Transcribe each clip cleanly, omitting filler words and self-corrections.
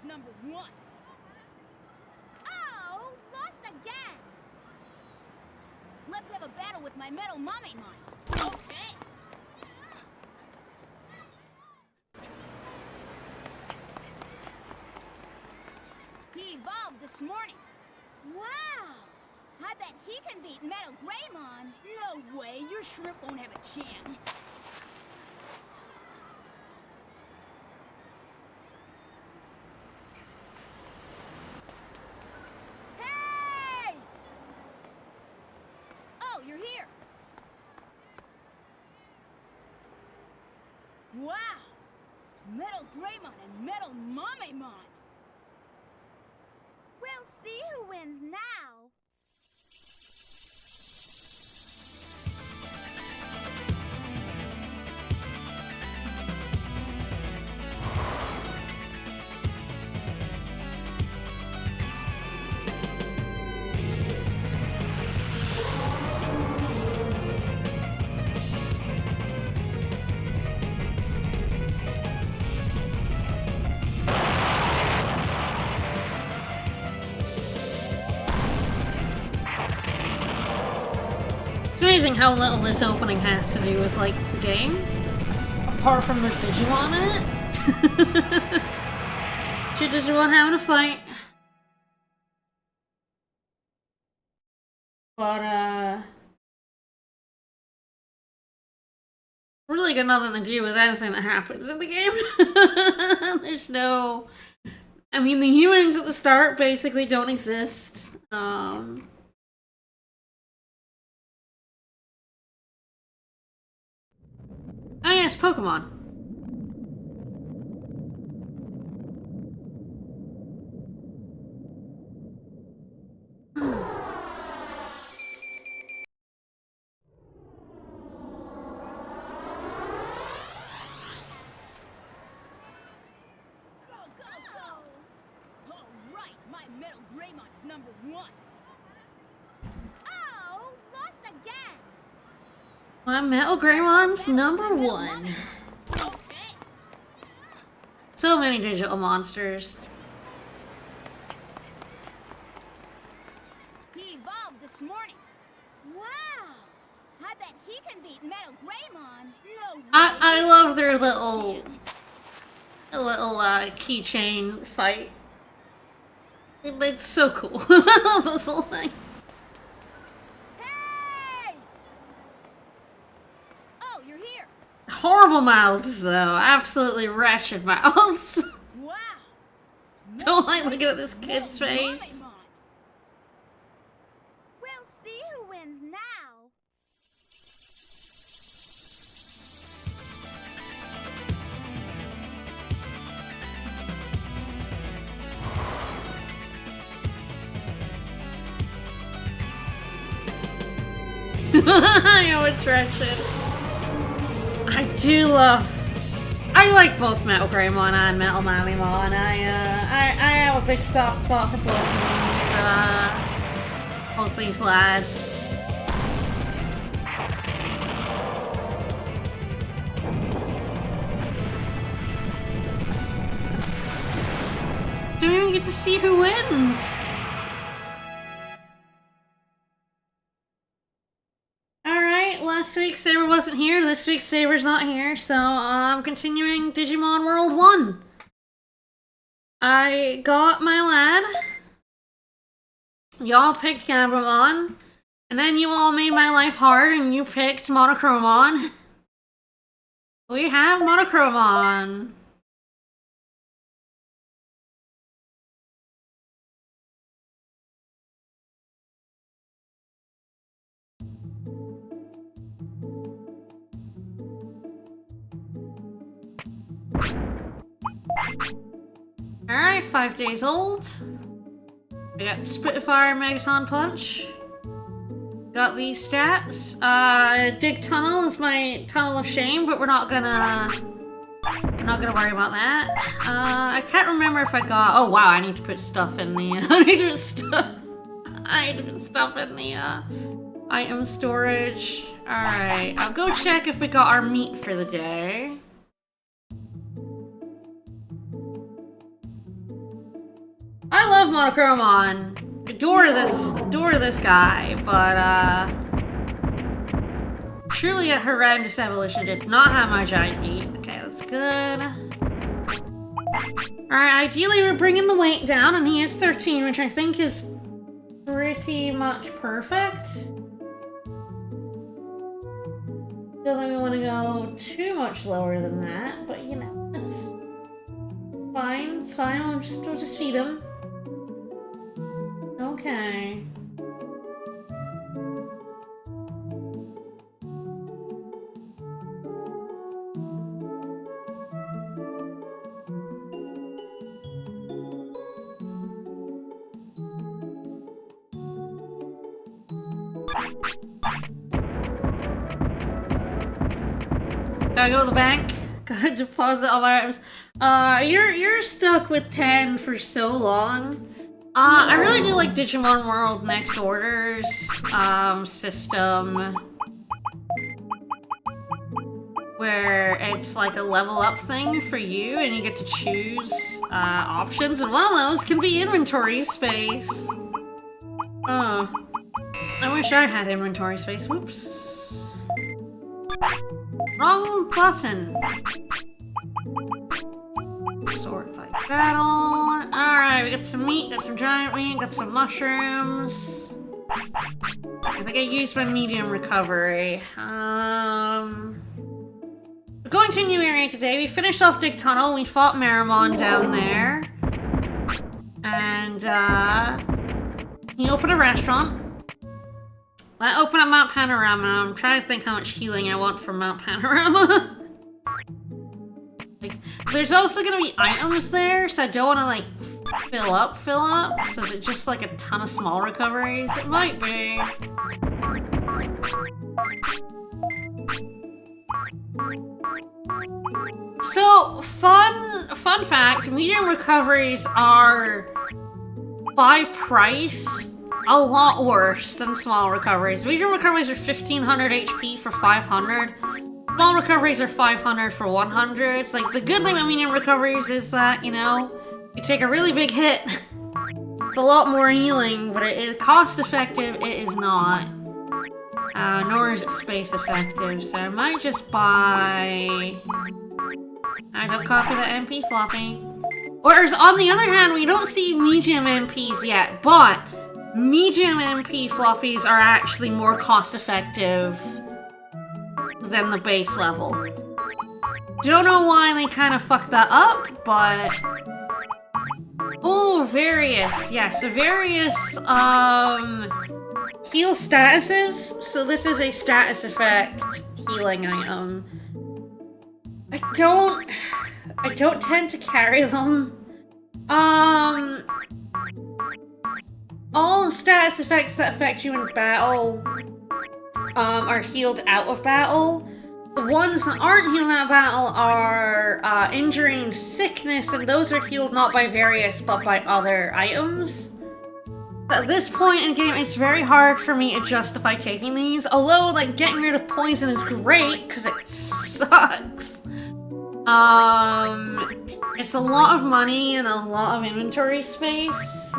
is #1. Oh, lost again. Let's have a battle with my Metal Mommy. Okay. He evolved this morning. Wow! I bet he can beat Metal Greymon. No way, your shrimp won't have a chance. Hey! Oh, you're here. Wow! Metal Greymon and Metal Mommy-mon. We'll see who wins now. It's amazing how little this opening has to do with, like, the game. Apart from the Digimon in it. Two Digimon having a fight. But, really got nothing to do with anything that happens in the game. There's no... I mean, the humans at the start basically don't exist. Oh yes, Pokemon. Go, go, go! All right, my Metal Greymon is #1. Oh, lost again. My Metal Greymon's #1. Okay. So many digital monsters. He evolved this morning. Wow! I bet he can beat Metal Greymon. No way. I love their little keychain fight. It's so cool. I love this little thing. Hey! Oh, you're here. Horrible mouths, though. Absolutely wretched mouths. Wow! Don't like looking at this kid's face. We'll see who wins now. I know it's wretched. I do love. I like both Metal Greymon and Metal Mamimon. I have a big soft spot for both these lads. Don't even get to see who wins. Alright, last week Saber wasn't here, this week Saber's not here, so I'm continuing Digimon World 1. I got my lad. Y'all picked Gabramon. And then you all made my life hard and you picked Monochromon. We have Monochromon. Alright, 5 days old. I got Spitfire, Megaton Punch. Got these stats. Dig Tunnel is my Tunnel of Shame, but we're not gonna worry about that. I can't remember if I got. Oh wow, I need to put stuff in the. I need to put stuff in the item storage. All right, I'll go check if we got our meat for the day. love Monochromon. Adore this guy, but truly a horrendous evolution. Did not have my giant meat. Okay, that's good. Alright, ideally we're bringing the weight down, and he is 13, which I think is pretty much perfect. Don't think we want to go too much lower than that, but you know, it's fine. It's fine. We'll just feed him. Okay. Gotta go to the bank. Gotta deposit all my items. You're stuck with 10 for so long. I really do like Digimon World Next Orders system, where it's like a level up thing for you, and you get to choose options, and one of those can be inventory space. Oh, I wish I had inventory space. Whoops. Wrong button. Sword fight battle. Alright, we got some meat, got some giant meat, got some mushrooms. I think I used my medium recovery. We're going to a new area today. We finished off Dig Tunnel. We fought Marimon down there. And, he opened a restaurant. Let's open up Mount Panorama. I'm trying to think how much healing I want from Mount Panorama. Like, there's also gonna be items there, so I don't want to like fill up. So is it just like a ton of small recoveries? It might be. So fun fact: medium recoveries are by price a lot worse than small recoveries. Medium recoveries are 1500 HP for 500. Small recoveries are 500 for 100. Like, the good thing about medium recoveries is that, you know, you take a really big hit. It's a lot more healing, but it is cost effective. It is not. Nor is it space effective. So I might just buy... I don't copy the MP floppy. Whereas on the other hand, we don't see medium MPs yet, but medium MP floppies are actually more cost effective than the base level. Don't know why they kind of fucked that up, but... Oh, various. Yes, various, heal statuses. So this is a status effect healing item. I don't tend to carry them. All status effects that affect you in battle are healed out of battle. The ones that aren't healed out of battle are injury and sickness, and those are healed not by various, but by other items. At this point in the game, it's very hard for me to justify taking these, although, like, getting rid of poison is great, because it sucks. It's a lot of money and a lot of inventory space.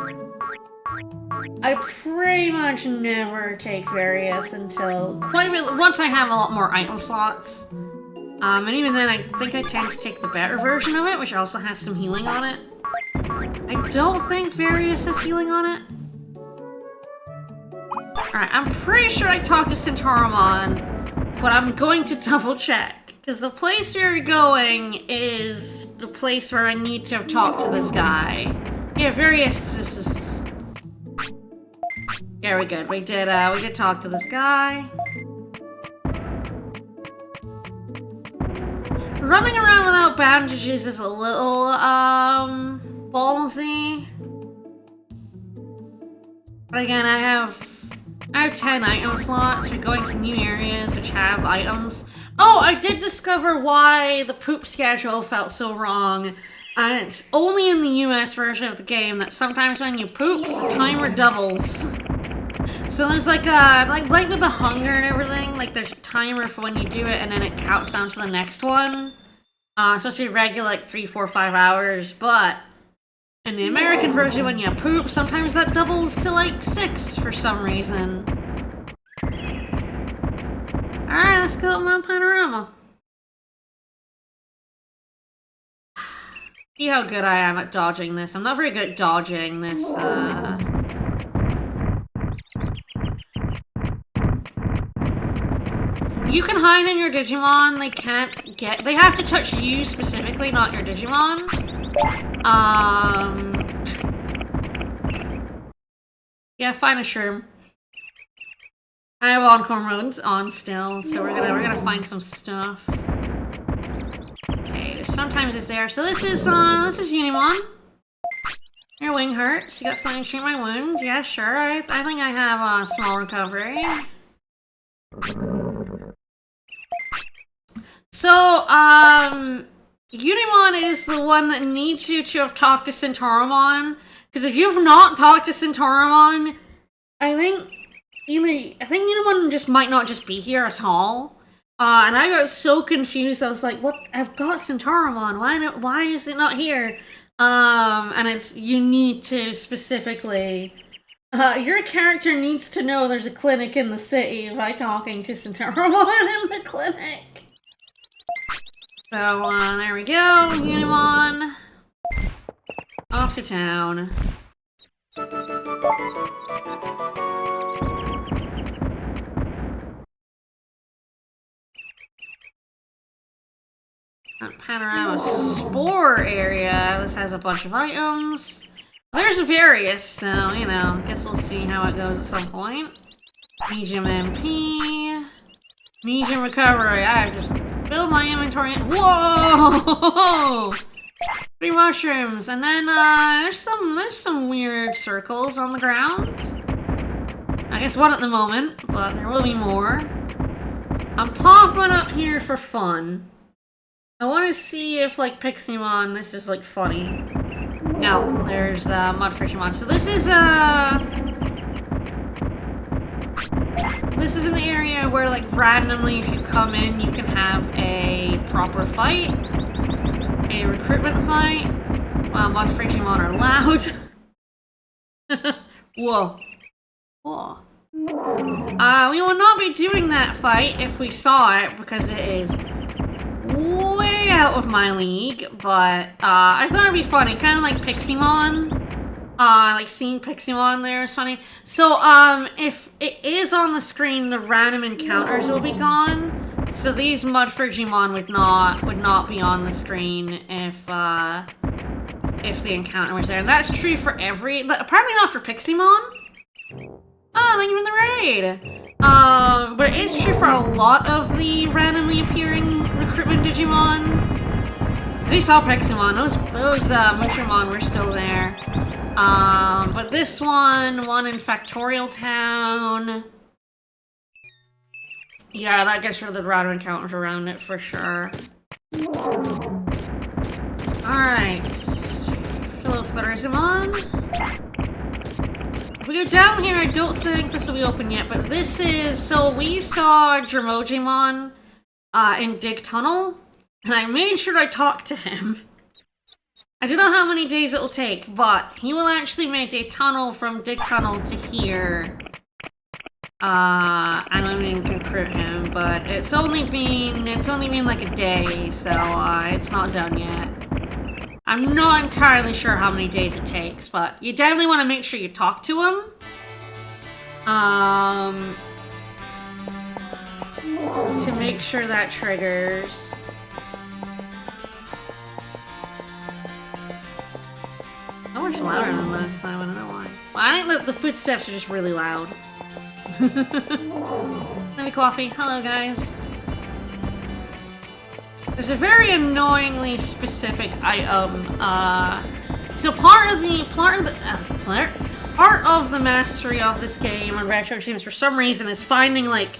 I pretty much never take various until quite a bit, once I have a lot more item slots. And even then, I think I tend to take the better version of it, which also has some healing on it. I don't think various has healing on it. Alright, I'm pretty sure I talked to Centaurimon, but I'm going to double check. Because the place we're going is the place where I need to talk to this guy. Yeah, various... Yeah, we're good. We did talk to this guy. Running around without bandages is a little, ballsy. But again, I have 10 item slots. We're going to new areas which have items. Oh, I did discover why the poop schedule felt so wrong. And it's only in the US version of the game that sometimes when you poop, the timer doubles. So there's like like with the hunger and everything, like there's a timer for when you do it and then it counts down to the next one. Especially regular like 3, 4, 5 hours, but In the American version, when you poop, sometimes that doubles to like 6 for some reason. Alright, let's go to Mount Panorama. See how good I am at dodging this. I'm not very good at dodging this, You can hide in your Digimon, they have to touch you specifically, not your Digimon. Yeah, find a shroom. I have encore modes on still, so we're gonna find some stuff. Okay, sometimes it's there. So this is Unimon. Your wing hurts. You got something to treat my wound? Yeah, sure. I think I have a small recovery. So, Unimon is the one that needs you to have talked to Centaurimon. Because if you've not talked to Centaurimon, I think Unimon just might not just be here at all. And I got so confused. I was like, "What? I've got Centaurimon. Why is it not here?" And you need to specifically. Your character needs to know there's a clinic in the city by talking to Centaurimon in the clinic. So, there we go, Unimon. Off to town. Panorama Spore area. This has a bunch of items. There's various, so, you know, I guess we'll see how it goes at some point. Medium MP. Medium recovery. I've just filled my inventory. Whoa! 3 mushrooms, and then there's some weird circles on the ground. I guess one at the moment, but there will be more. I'm popping up here for fun. I want to see if, like, Piximon, this is, like, funny. No, there's Mudfishmon. So this is an area where, like, randomly, if you come in, you can have a proper fight. A recruitment fight. Wow, Mudfishmon are loud. Whoa. Whoa. We will not be doing that fight if we saw it, because it is way out of my league, but I thought it'd be funny, kind of like Piximon. Like seeing Piximon there is funny. So, if it is on the screen, the random encounters will be gone. So these Mudfishmon would not be on the screen if the encounter was there. And that's true for but apparently not for Piximon. Oh, thank you for the raid. But it is true for a lot of the randomly appearing recruitment Digimon. We saw Piximon, those Mushroomon were still there. But this one in Factorial Town. Yeah, that gets rid of the random encounters around it for sure. Alright. Hello, Florizimon. If we go down here, I don't think this will be open yet, but this is... So we saw Dromojimon in Dig Tunnel, and I made sure I talked to him. I don't know how many days it will take, but he will actually make a tunnel from Dig Tunnel to here. I'm not even gonna recruit him, but it's only been like a day, so it's not done yet. I'm not entirely sure how many days it takes, but you definitely want to make sure you talk to him. To make sure that triggers. So much louder than last time, I don't know why. Well, I think the footsteps are just really loud. Let me coffee. Hello, guys. There's a very annoyingly specific item. So part of the mastery of this game on retro games for some reason is finding like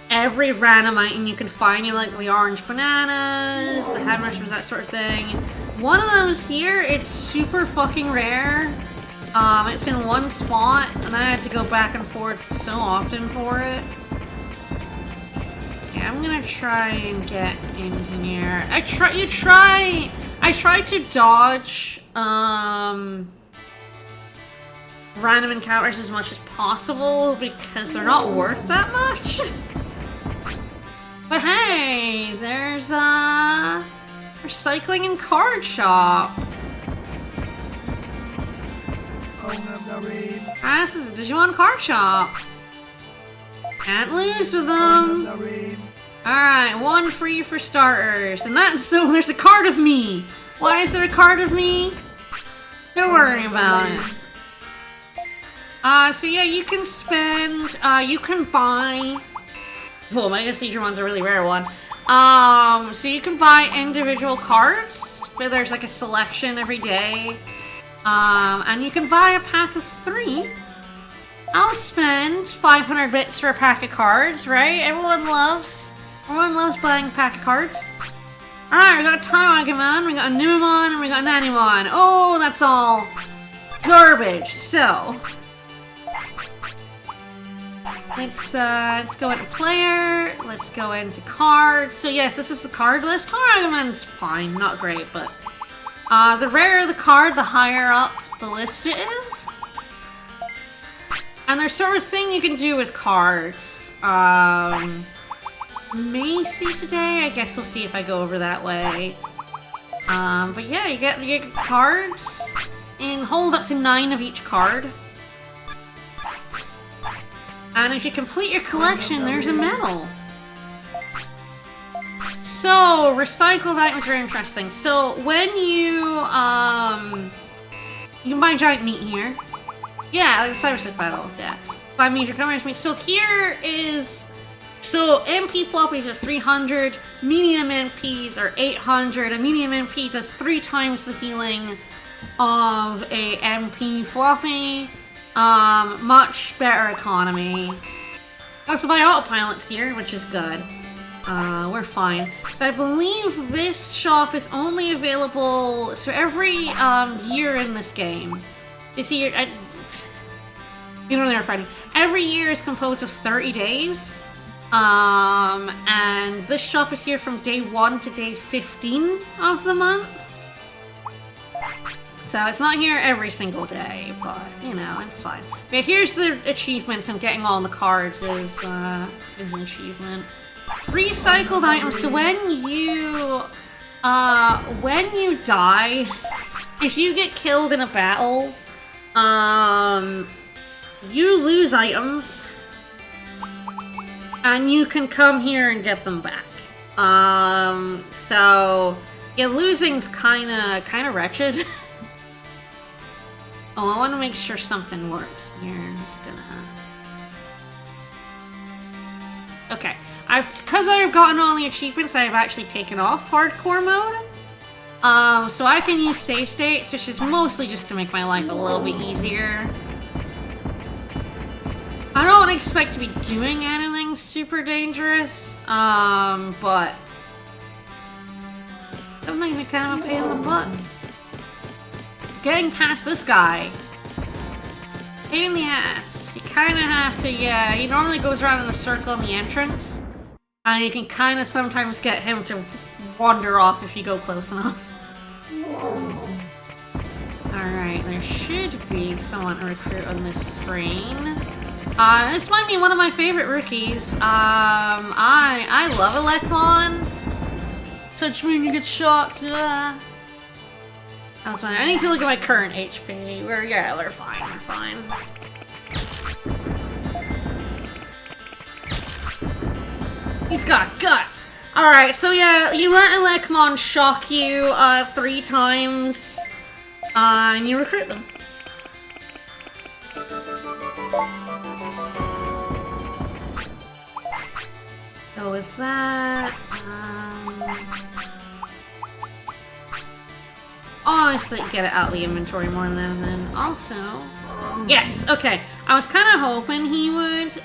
every random item you can find. You know, like the orange bananas, the head mushrooms, that sort of thing. One of them is here. It's super fucking rare. It's in one spot, and I had to go back and forth so often for it. Okay, I'm gonna try and get in here. I try to dodge random encounters as much as possible because they're not worth that much. But hey, there's a recycling and card shop. Ah, this is a Digimon card shop. Can't lose with them. Alright, 1 free for starters. And that's so there's a card of me. Why is there a card of me? Don't worry about it. So yeah, you can spend, you can buy... Well, I guess Digimon's a really rare one. So you can buy individual cards, where there's like a selection every day. And you can buy a pack of 3. I'll spend 500 bits for a pack of cards, right? Everyone loves buying a pack of cards. Alright, we got a Taiwagamon, we got a Numemon, and we got an Animon. Oh, that's all garbage. So let's go into player, let's go into cards. So yes, this is the card list. Taiwagamon's fine, not great, but the rarer the card, the higher up the list it is. And there's sort of thing you can do with cards. May see today. I guess we'll see if I go over that way. But yeah, you get cards and hold up to 9 of each card. And if you complete your collection, there's a medal. So recycled items are interesting. So when you can buy giant meat here. Yeah, like Cyberstick battles. Yeah, buy major commerce meat. So here is. So MP floppies are 300, medium MPs are 800. A medium MP does 3 times the healing of a MP floppy. Much better economy. Also buy autopilots here, which is good. We're fine. So I believe this shop is only available so every year in this game. You see, you know they're fighting. Every year is composed of 30 days. And this shop is here from day 1 to day 15 of the month. So it's not here every single day, but, you know, it's fine. Okay, here's the achievements, and getting all the cards is an achievement. Recycled items, so when you die, if you get killed in a battle, you lose items. And you can come here and get them back. So yeah, losing's kinda wretched. Oh, I want to make sure something works here. I'm just gonna. Okay, because I've gotten all the achievements, I've actually taken off hardcore mode. So I can use save states, which is mostly just to make my life a little bit easier. I don't expect to be doing anything super dangerous, but something's kind of a pain in the butt. Getting past this guy, pain in the ass. You kind of have to, yeah, he normally goes around in a circle in the entrance, and you can kind of sometimes get him to wander off if you go close enough. Alright, there should be someone to recruit on this screen. This might be one of my favorite rookies. I love Elecmon. Touch me and you get shocked. That was fine. I need to look at my current HP. We're fine. He's got guts. Alright, so yeah, you let Elecmon shock you 3 times, and you recruit them. So with that, honestly, get it out of the inventory more than anything. Also, yes, okay. I was kind of hoping he would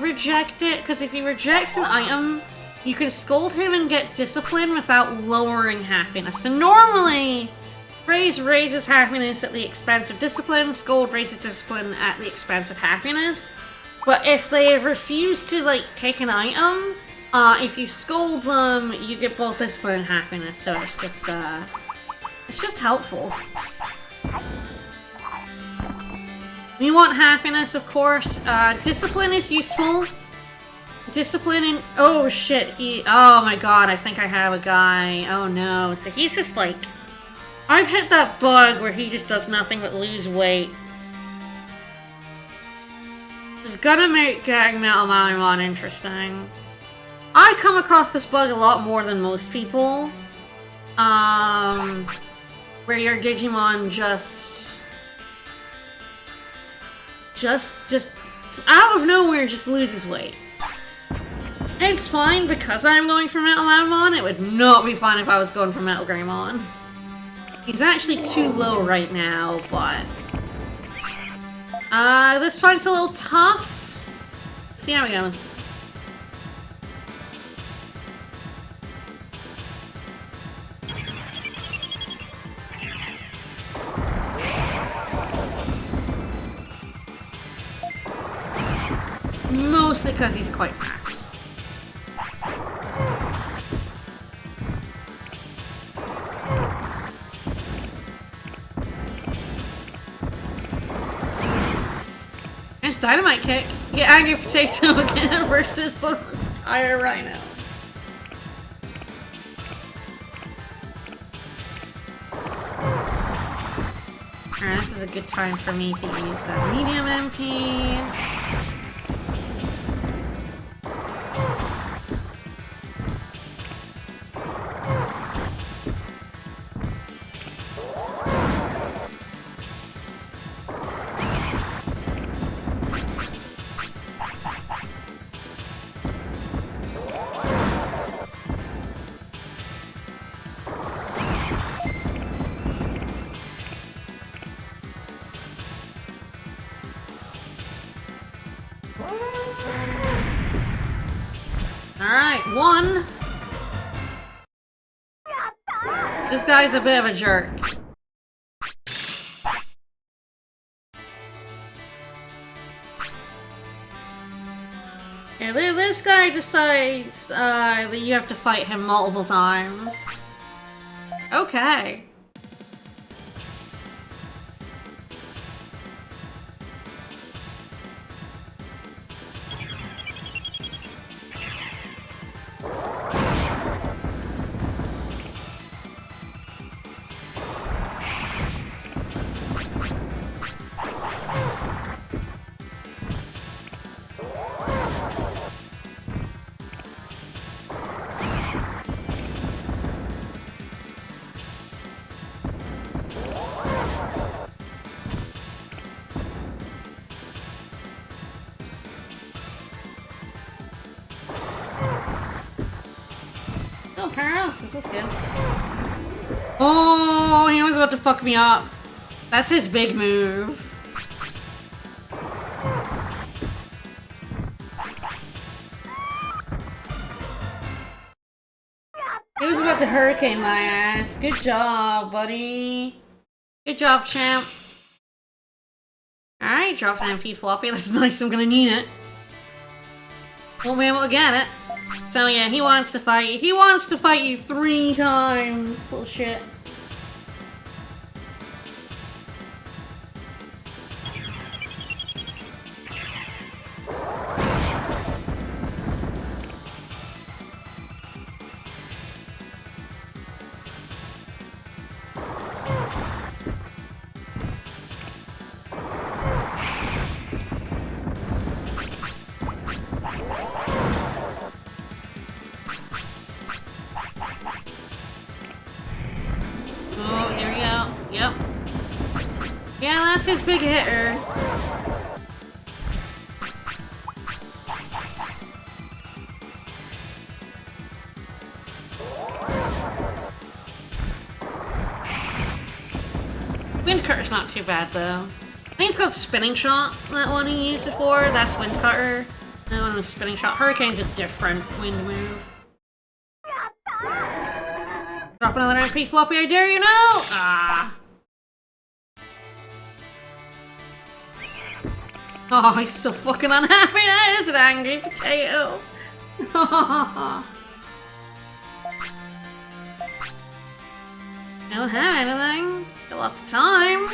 reject it, because if he rejects an item, you can scold him and get discipline without lowering happiness. So normally, praise raises happiness at the expense of discipline, scold raises discipline at the expense of happiness. But if they refuse to, like, take an item, if you scold them, you get both discipline and happiness, so it's just, It's just helpful. We want happiness, of course. Discipline is useful. Discipline and... Oh, shit. Oh, my God. I think I have a guy. Oh, no. So he's just like... I've hit that bug where he just does nothing but lose weight. It's gonna make getting Metal Mamamon interesting. I come across this bug a lot more than most people. Where your Digimon just out of nowhere just loses weight. It's fine because I'm going for Metal Mamamon. It would not be fine if I was going for Metal Greymon. He's actually too low right now, but... this fight's a little tough. Let's see how it goes. Mostly because he's quite fast. Nice dynamite kick. You get Angry Potato again versus the Iron Rhino. Alright, this is a good time for me to use that medium MP. Alright, one. This guy's a bit of a jerk. Yeah, this guy decides that you have to fight him multiple times. Okay. Oh, paralysis, that's good. Oh, he was about to fuck me up. That's his big move. He was about to hurricane my ass. Good job, buddy. Good job, champ. Alright, drops an MP floppy. That's nice, I'm gonna need it. Won't be able to get it. So yeah, he wants to fight you. He wants to fight you 3 times. Little shit. Oh, here we go. Yep. Yeah, that's his big hitter. Wind Cutter's not too bad though. I think it's called Spinning Shot, that one he used it for. That's Wind Cutter. That one was Spinning Shot. Hurricane's a different wind move. Drop another MP floppy, I dare you now! Ah. Oh, he's so fucking unhappy. That is an Angry Potato. don't have anything. Got lots of time.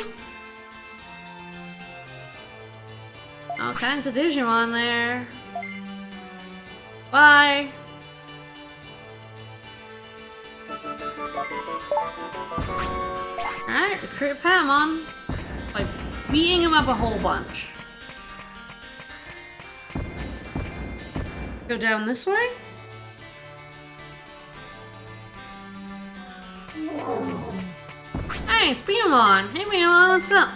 All kinds of Digimon there. Bye. Alright, recruit Patamon by beating him up a whole bunch. Go down this way? Hey, it's Beamon! Hey Beamon, what's up?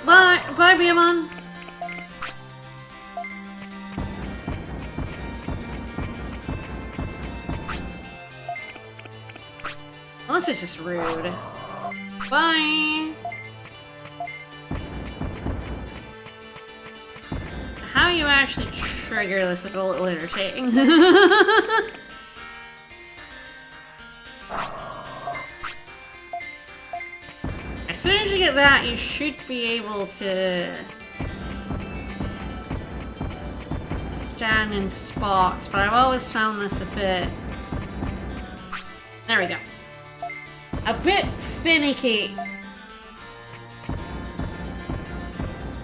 Bye, Beamon! Well, this is just rude. Bye! How you actually trigger this is a little irritating. As soon as you get that, you should be able to stand in spots, but I've always found this a bit... There we go. A bit finicky.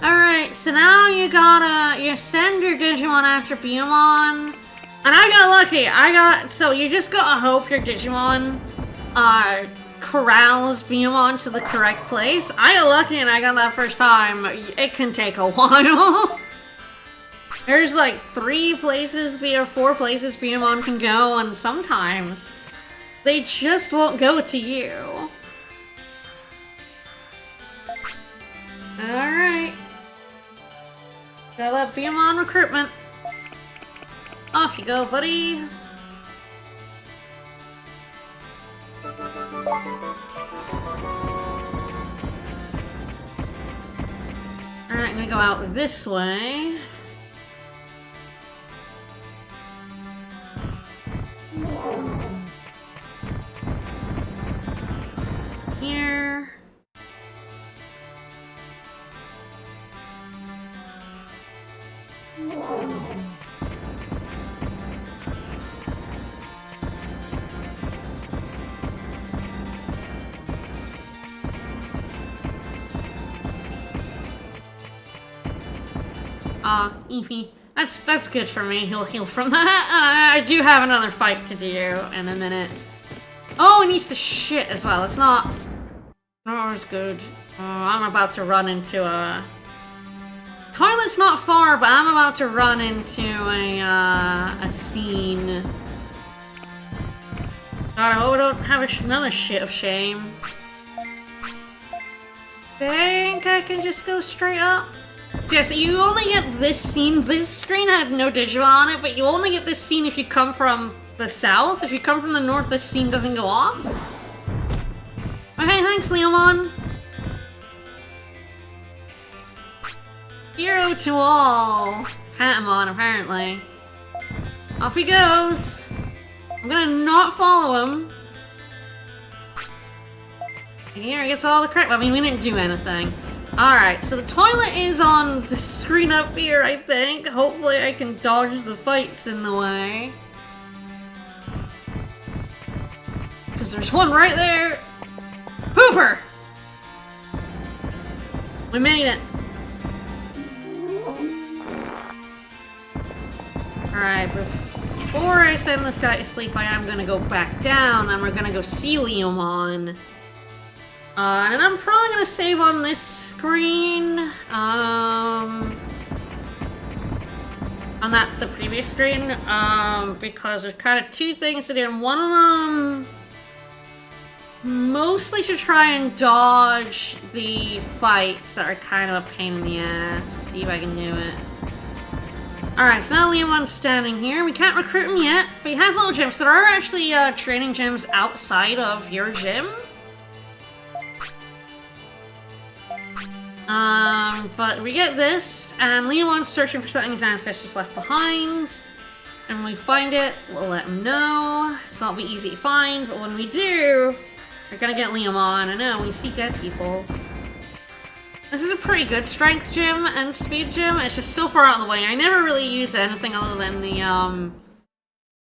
Alright, so now you send your Digimon after Beamon. And I got lucky. So you just gotta hope your Digimon corrals Beamon to the correct place. I got lucky and I got that first time. It can take a while. There's like 4 places Beamon can go, and sometimes they just won't go to you. Alright. Got that Beamon recruitment. Off you go, buddy. Alright, I'm gonna go out this way. Here. Eepy. That's good for me. He'll heal from that. I do have another fight to do in a minute. Oh, he needs to shit as well. It's not always good. I'm about to run into a... Toilet's not far, but I'm about to run into a scene. God, I hope I don't have another shit of shame. Think I can just go straight up? Yeah, so you only get this scene. This screen had no Digimon on it, but you only get this scene if you come from the south. If you come from the north, this scene doesn't go off. Okay, thanks, Leomon. Hero to all. Patamon, apparently. Off he goes. I'm gonna not follow him. And here he gets all the credit. I mean, we didn't do anything. Alright, so the toilet is on the screen up here, I think. Hopefully I can dodge the fights in the way. Because there's one right there. Hooper! We made it. Alright, before I send this guy to sleep, I am gonna go back down and we're gonna go see Leomon. And I'm probably gonna save on this screen. On the previous screen. Because there's kind of 2 things to do. And one of them mostly to try and dodge the fights that are kind of a pain in the ass. See if I can do it. Alright, so now Leomon's standing here. We can't recruit him yet, but he has little gyms. So there are actually training gyms outside of your gym. But we get this, and Leomon's searching for something his ancestors left behind. And when we find it, we'll let him know. It's not be easy to find, but when we do, we're gonna get Leomon. I know, we see dead people. This is a pretty good strength gym and speed gym. It's just so far out of the way. I never really use anything other than the,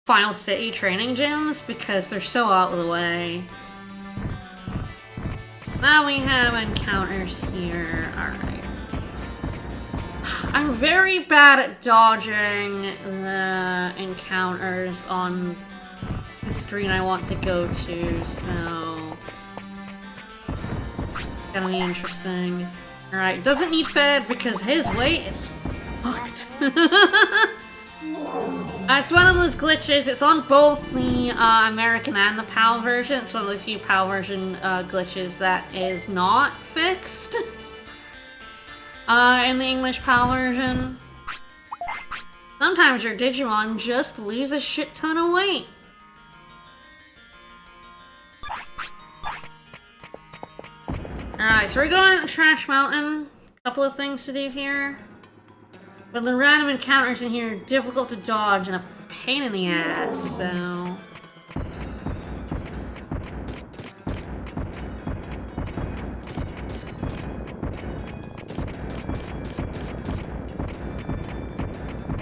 Final City training gyms because they're so out of the way. Now we have encounters here. Alright. I'm very bad at dodging the encounters on the screen I want to go to, so... Gonna be interesting. Alright, doesn't need fed because his weight is fucked. It's one of those glitches. It's on both the American and the PAL version. It's one of the few PAL version glitches that is not fixed in the English PAL version. Sometimes your Digimon just lose a shit ton of weight. Alright, so we're going to Trash Mountain. Couple of things to do here. But the random encounters in here are difficult to dodge and a pain in the ass, so...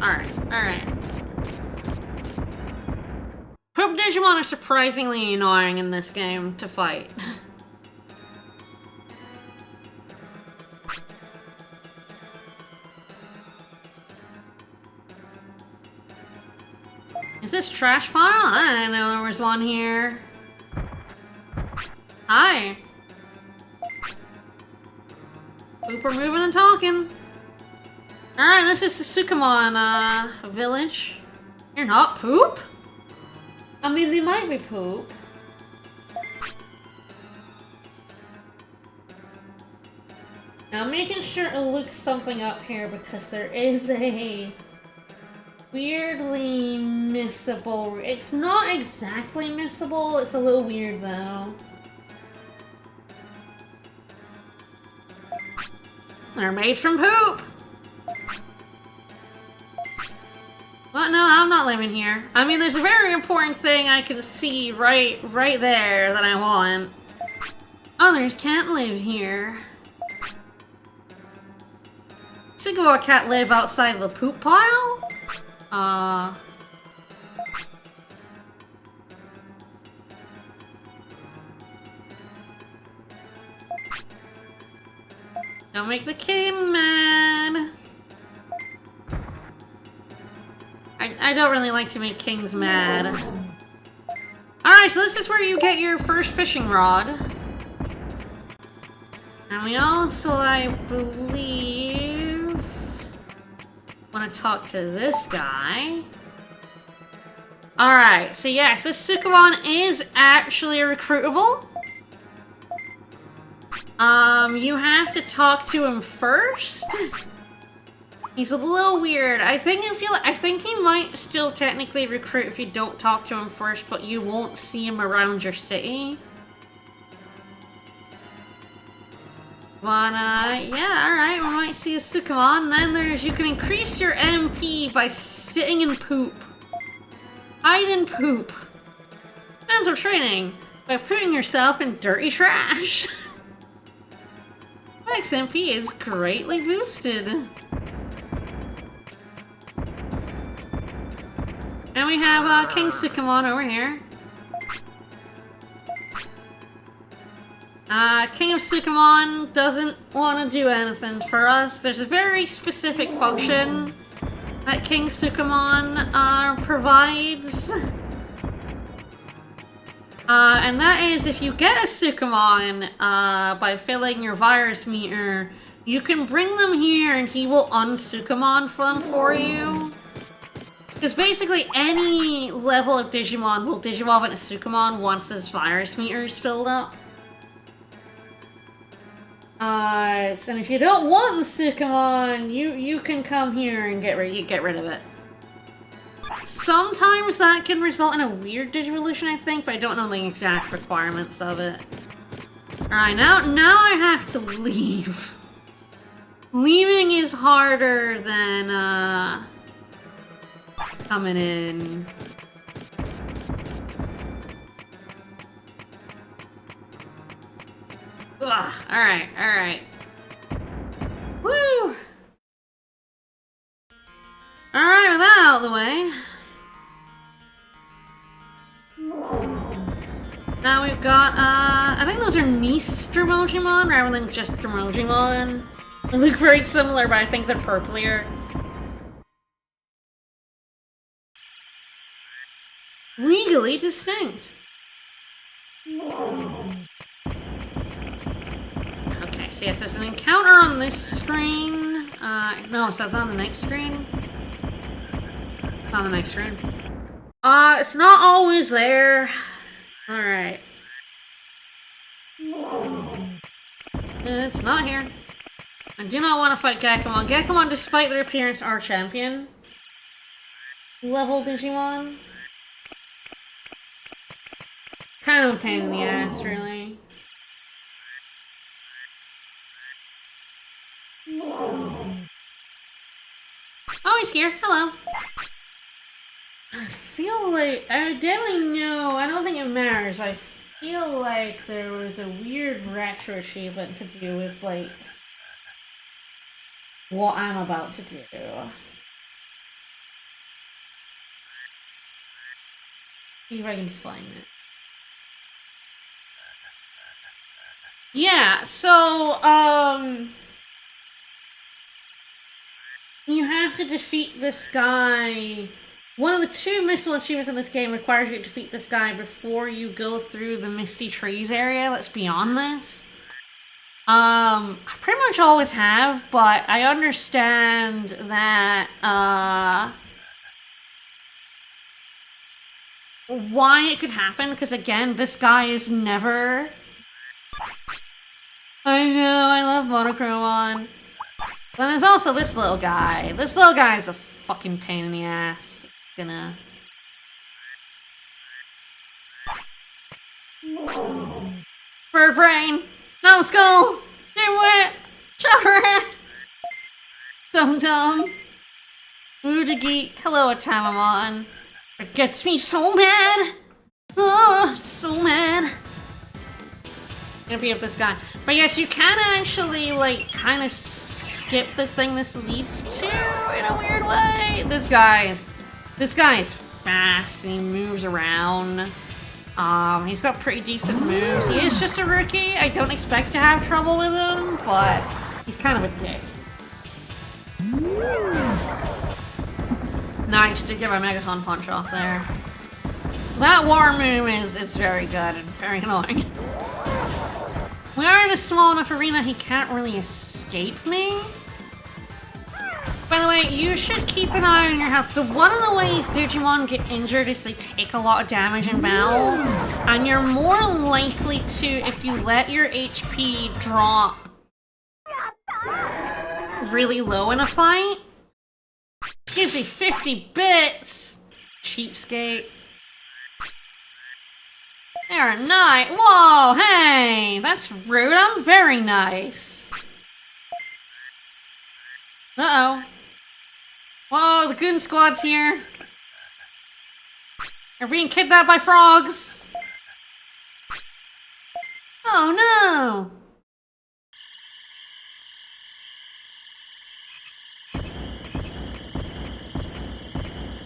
Alright. Poop Digimon are surprisingly annoying in this game to fight. Is this trash pile? I didn't know there was one here. Hi. Poop are moving and talking. Alright, this is the Sukamon village. You're not Poop? I mean, they might be Poop. Now I'm making sure to look something up here because there is a weirdly missable. It's not exactly missable, it's a little weird though. They're made from poop! Well, no, I'm not living here. I mean, there's a very important thing I can see right there that I want. Others can't live here. Sugawara can't live outside the poop pile? Don't make the king mad. I don't really like to make kings mad. Alright, so this is where you get your first fishing rod. And we also, I believe, want to talk to this guy. Alright, so yes, this Sukamon is actually recruitable. You have to talk to him first. He's a little weird. I think he might still technically recruit if you don't talk to him first, but you won't see him around your city. But, yeah, alright, we might see a Sukamon. Then there's, you can increase your MP by sitting in poop. Hide in poop. Mental training by putting yourself in dirty trash. Max MP is greatly boosted. And we have, King Sukamon over here. King of Sukamon doesn't want to do anything for us. There's a very specific function that King Sukamon provides. And that is if you get a Sukamon by filling your virus meter, you can bring them here and he will un-Sukamon them for you. Because basically any level of Digimon will Digivolve into Sukamon once this virus meter is filled up. And if you don't want the Sukamon, you can come here and get rid of it. Sometimes that can result in a weird Digivolution, I think, but I don't know the exact requirements of it. Alright, now I have to leave. Leaving is harder than, coming in. Ugh, alright. Woo! Alright, with that out of the way. Now we've got, I think those are Nice Dromogimon rather than just Dromogimon. They look very similar, but I think they're purplier. Legally distinct. Okay, so yes, there's an encounter on this screen. No, so it's on the next screen. It's on the next screen. It's not always there. Alright. It's not here. I do not want to fight Gacomon. Gacomon, despite their appearance, are champion level Digimon. Kind of a pain in the ass, really. Oh, he's here. Hello. I feel like... I definitely know... I don't think it matters. I feel like there was a weird retro achievement to do with, like... what I'm about to do. See if I can find it. Yeah, so, you have to defeat this guy. One of the 2 missile achievements in this game requires you to defeat this guy before you go through the Misty Trees area that's beyond this. I pretty much always have, but I understand that, why it could happen, because again, this guy is never... I know, I love Monochromon. Then there's also this little guy. This little guy is a fucking pain in the ass. Gonna... Bird brain! No skull! Dimwit! Chopperhead! Dum-dum! Geek. Hello, Atamamon. It gets me so mad! Oh, so mad. Gonna beat up this guy. But yes, you can actually, like, kind of skip the thing this leads to in a weird way. This guy is fast and he moves around. He's got pretty decent moves. He is just a rookie. I don't expect to have trouble with him, but he's kind of a dick. Nice to get my Megaton punch off there. That war move it's very good and very annoying. We are in a small enough arena he can't really escape me. By the way, you should keep an eye on your health. So one of the ways Digimon get injured is they take a lot of damage in battle. And you're more likely to, if you let your HP drop really low in a fight. Gives me 50 bits! Cheapskate. They're nice. Whoa, hey! That's rude. I'm very nice. Uh-oh. Whoa, the Goon Squad's here. They're being kidnapped by frogs. Oh no!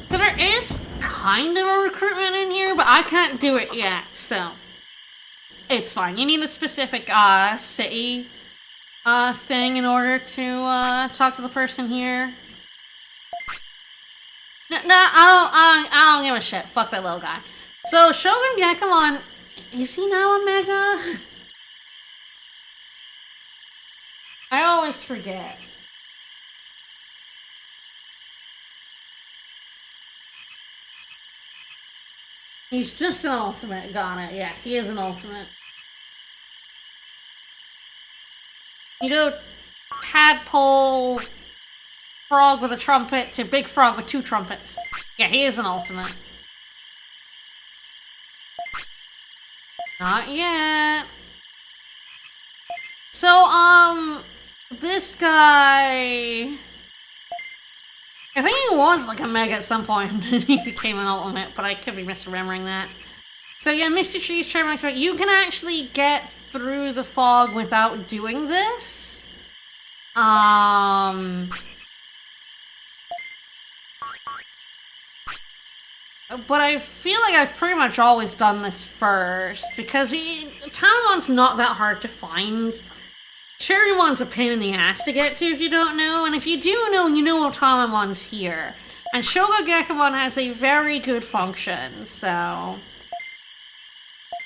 So there is kind of a recruitment in here, but I can't do it yet, so it's fine. You need a specific city thing in order to talk to the person here. No, I don't give a shit. Fuck that little guy. So Shogun Gacomon, is he now a Mega? I always forget. He's just an ultimate, got it. Yes, he is an ultimate. You go tadpole frog with a trumpet to big frog with 2 trumpets. Yeah, he is an ultimate. Not yet. So, this guy... I think he was like a Mega at some point and he became an ultimate, but I could be misremembering that. So yeah, Mr. Tree's trademark, so you can actually get through the fog without doing this. But I feel like I've pretty much always done this first, because Tanamon's not that hard to find. Cherrymon's a pain in the ass to get to if you don't know, and if you do know, you know Tanamon's here. And Shogagekamon has a very good function, so...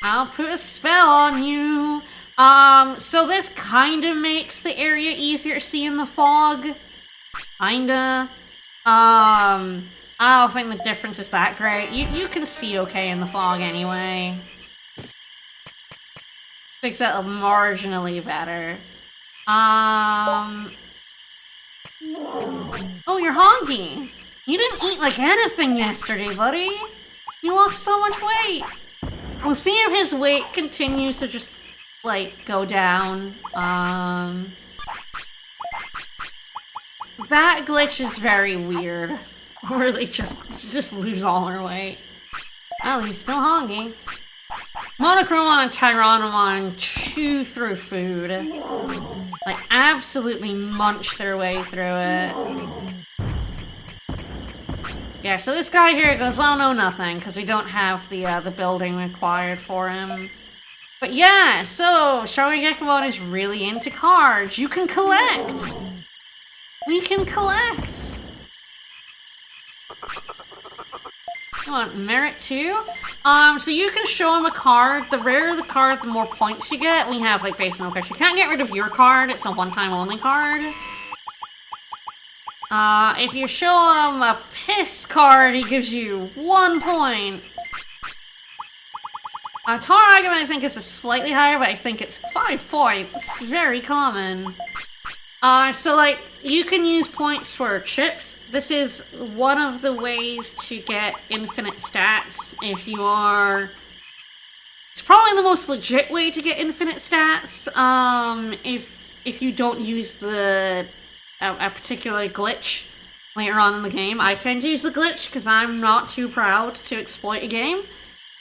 I'll put a spell on you. So this kind of makes the area easier to see in the fog. Kinda. I don't think the difference is that great. You can see okay in the fog anyway. Makes that marginally better. Oh, you're hungry. You didn't eat like anything yesterday, buddy. You lost so much weight. We'll see if his weight continues to just, like, go down. That glitch is very weird. Where they just lose all their weight. Well, he's still hungry. Monochromon and Tyrannomon chew through food. Like, absolutely munch their way through it. Yeah, so this guy here goes, well, no, nothing, because we don't have the building required for him. But yeah, so Shogagekamon is really into cards. You can collect! We can collect! You want merit too? So you can show him a card. The rarer the card, the more points you get. We have, like, base no question. You can't get rid of your card. It's a one-time only card. If you show him a piss card, he gives you 1 point. Taragon, I think, is a slightly higher, but I think it's 5 points. Very common. So, like, you can use points for chips. This is one of the ways to get infinite stats if you are... It's probably the most legit way to get infinite stats, if you don't use the... a particular glitch later on in the game. I tend to use the glitch because I'm not too proud to exploit a game.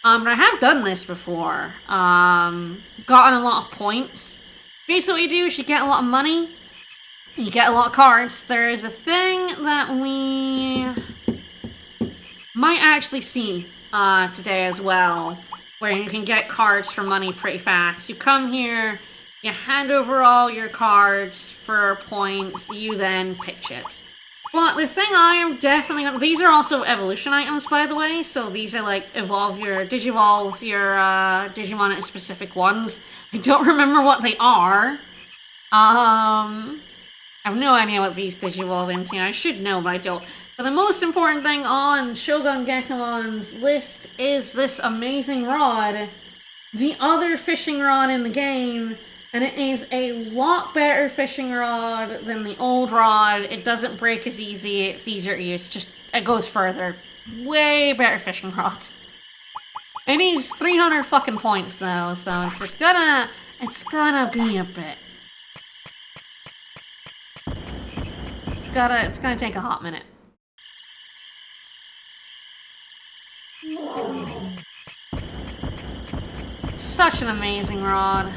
But I have done this before. Gotten a lot of points. Basically what you do is you get a lot of money. You get a lot of cards. There is a thing that we might actually see today as well, where you can get cards for money pretty fast. You come here, you hand over all your cards for points, you then pick chips. But the thing I am definitely gonna... These are also evolution items, by the way, so these are like Digivolve your Digimon into specific ones. I don't remember what they are. I have no idea what these Digivolve into. I should know, but I don't. But the most important thing on Shogagecamon's list is this amazing rod. The other fishing rod in the game, and it is a lot better fishing rod than the old rod. It doesn't break as easy, it's easier to use, just, it goes further. Way better fishing rod. It needs 300 fucking points though, so it's gonna be a bit. It's gonna take a hot minute. Such an amazing rod.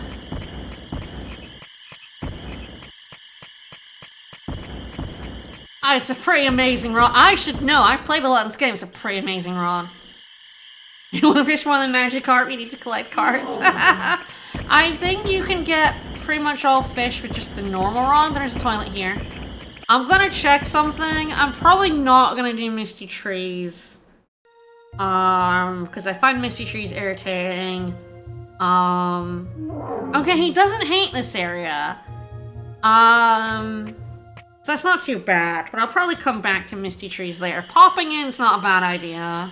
It's a pretty amazing rod. I should know. I've played a lot of this game. It's a pretty amazing rod. You want to fish more than Magikarp? You need to collect cards. I think you can get pretty much all fish with just the normal rod. There's a toilet here. I'm gonna check something. I'm probably not gonna do Misty Trees. Because I find Misty Trees irritating. Okay, he doesn't hate this area. So that's not too bad, but I'll probably come back to Misty Trees later. Popping in's not a bad idea.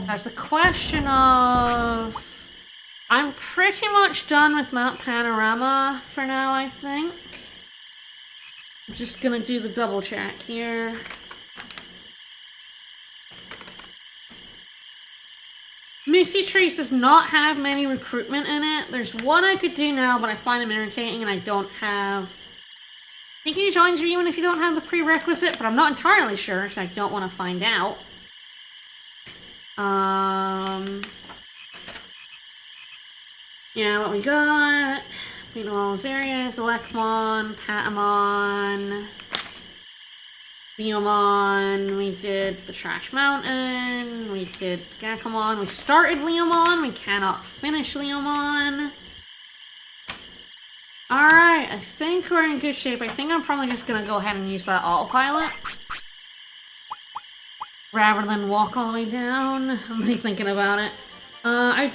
There's the question of... I'm pretty much done with Mount Panorama for now, I think. I'm just gonna do the double check here. Misty Trees does not have many recruitment in it. There's one I could do now, but I find him irritating and I don't have... I think he joins you even if you don't have the prerequisite, but I'm not entirely sure, so I don't want to find out. Yeah, what we got... Paint all those areas, Elecmon, Patamon... Leomon, we did the Trash Mountain, we did Gakamon, we started Leomon, we cannot finish Leomon. Alright, I think we're in good shape. I think I'm probably just gonna go ahead and use that autopilot. Rather than walk all the way down. I'm like thinking about it. I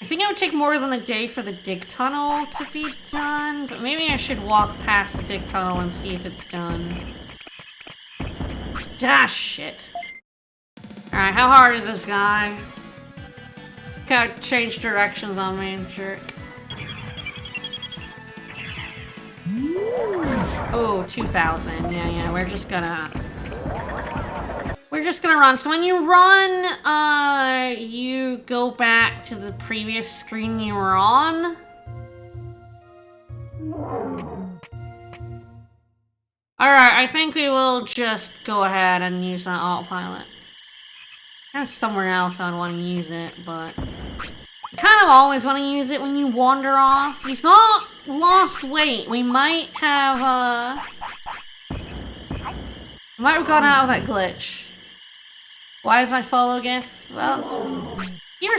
think it would take more than a day for the dig tunnel to be done, but maybe I should walk past the dig tunnel and see if it's done. Ah, shit. Alright, how hard is this guy? Gotta change directions on me, jerk. Oh, 2,000. Yeah, we're just gonna run. So when you run, you go back to the previous screen you were on. Alright, I think we will just go ahead and use that autopilot. There's somewhere else I'd want to use it, but you kind of always want to use it when you wander off. He's not lost weight. We might have gone out of that glitch. Why is my follow gif? Well, Did you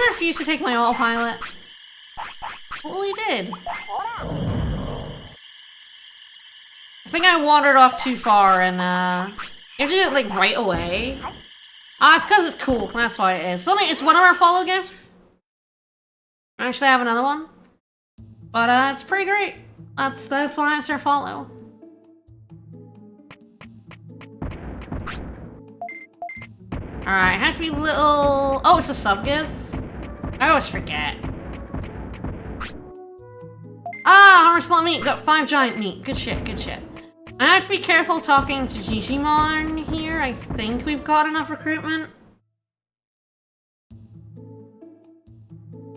refuse to take my autopilot? Well, he did. I think I wandered off too far and, you have to do it, like, right away. It's because it's cool. That's why it is. It's one of our follow gifts. I actually have another one. But, it's pretty great. That's why it's our follow. Alright, it had to be little... Oh, it's the sub-gif? I always forget. Harvest lot meat. Got 5 giant meat. Good shit, good shit. I have to be careful talking to Digimon here. I think we've got enough recruitment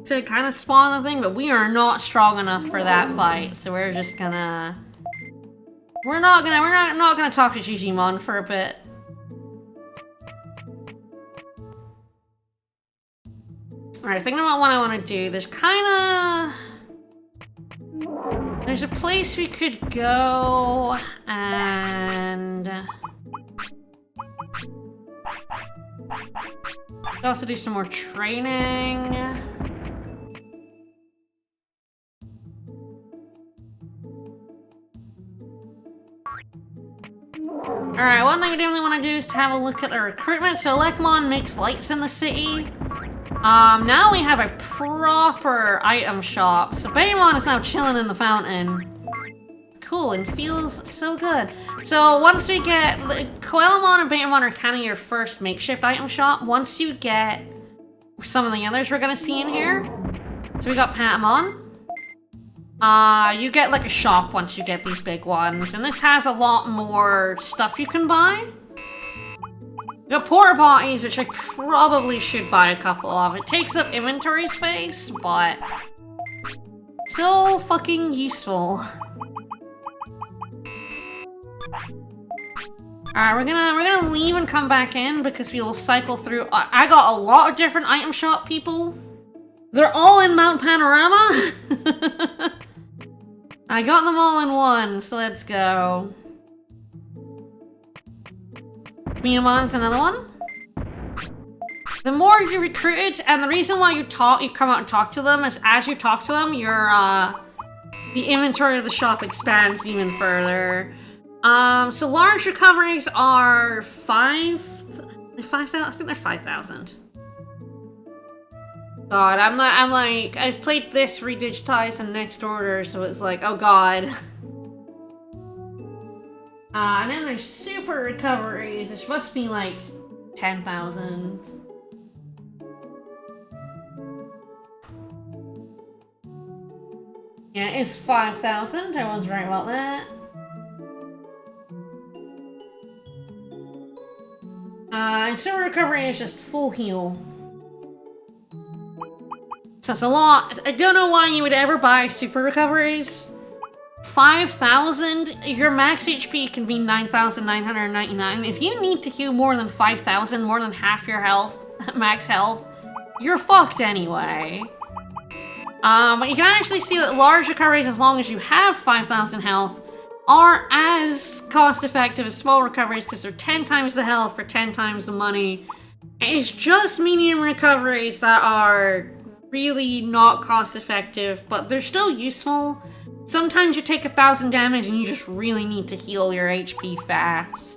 to kind of spawn the thing, but we are not strong enough for that fight, so we're just gonna... We're not gonna talk to Digimon for a bit. Alright, thinking about what I want to do, there's a place we could go, and... we also do some more training. Alright, one thing I definitely want to do is to have a look at the recruitment. So Lekmon makes lights in the city. Now we have a proper item shop. So Baymon is now chilling in the fountain. Cool, and feels so good. So once we get... Coelamon and Baymon are kind of your first makeshift item shop. Once you get some of the others we're gonna see in here. So we got Patamon. You get like a shop once you get these big ones. And this has a lot more stuff you can buy. We got porta potties, which I probably should buy a couple of. It takes up inventory space, but so fucking useful. Alright, we're gonna leave and come back in because we will cycle through. I got a lot of different item shop people. They're all in Mount Panorama. I got them all in one, so let's go. Miamon's another one. The more you recruited, and the reason why you come out and talk to them is as you talk to them, the inventory of the shop expands even further. So large recoveries are 5,000. I think they're 5,000. God, I've played this redigitized and next order, so it's like, oh god. And then there's super recoveries, which must be like 10,000. Yeah, it's 5,000. I was right about that. And super recovery is just full heal. So that's a lot. I don't know why you would ever buy super recoveries. 5,000? Your max HP can be 9,999. If you need to heal more than 5,000, more than half your health, max health, you're fucked anyway. But you can actually see that large recoveries, as long as you have 5,000 health, aren't as cost effective as small recoveries because they're 10 times the health for 10 times the money. It's just medium recoveries that are really not cost effective, but they're still useful. Sometimes you take 1,000 damage and you just really need to heal your HP fast.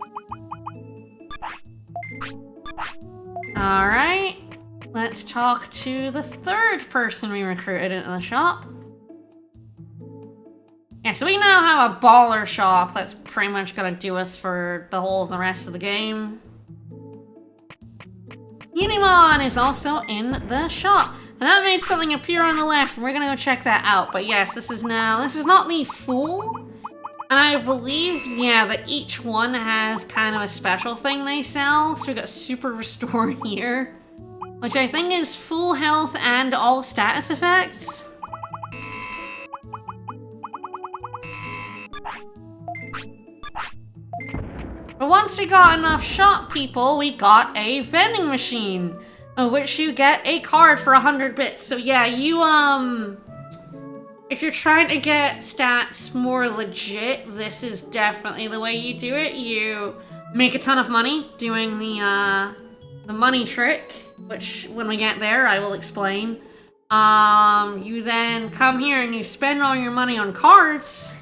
Alright, let's talk to the third person we recruited into the shop. Yeah, so we now have a baller shop that's pretty much gonna do us for the whole of the rest of the game. Digimon is also in the shop. And that made something appear on the left, and we're gonna go check that out. But yes, this is not the full. And I believe, yeah, that each one has kind of a special thing they sell. So we got Super Restore here, which I think is full health and all status effects. But once we got enough shop people, we got a vending machine, of which you get a card for 100 bits. So yeah, you, if you're trying to get stats more legit, this is definitely the way you do it. You make a ton of money doing the money trick, which when we get there, I will explain. You then come here and you spend all your money on cards,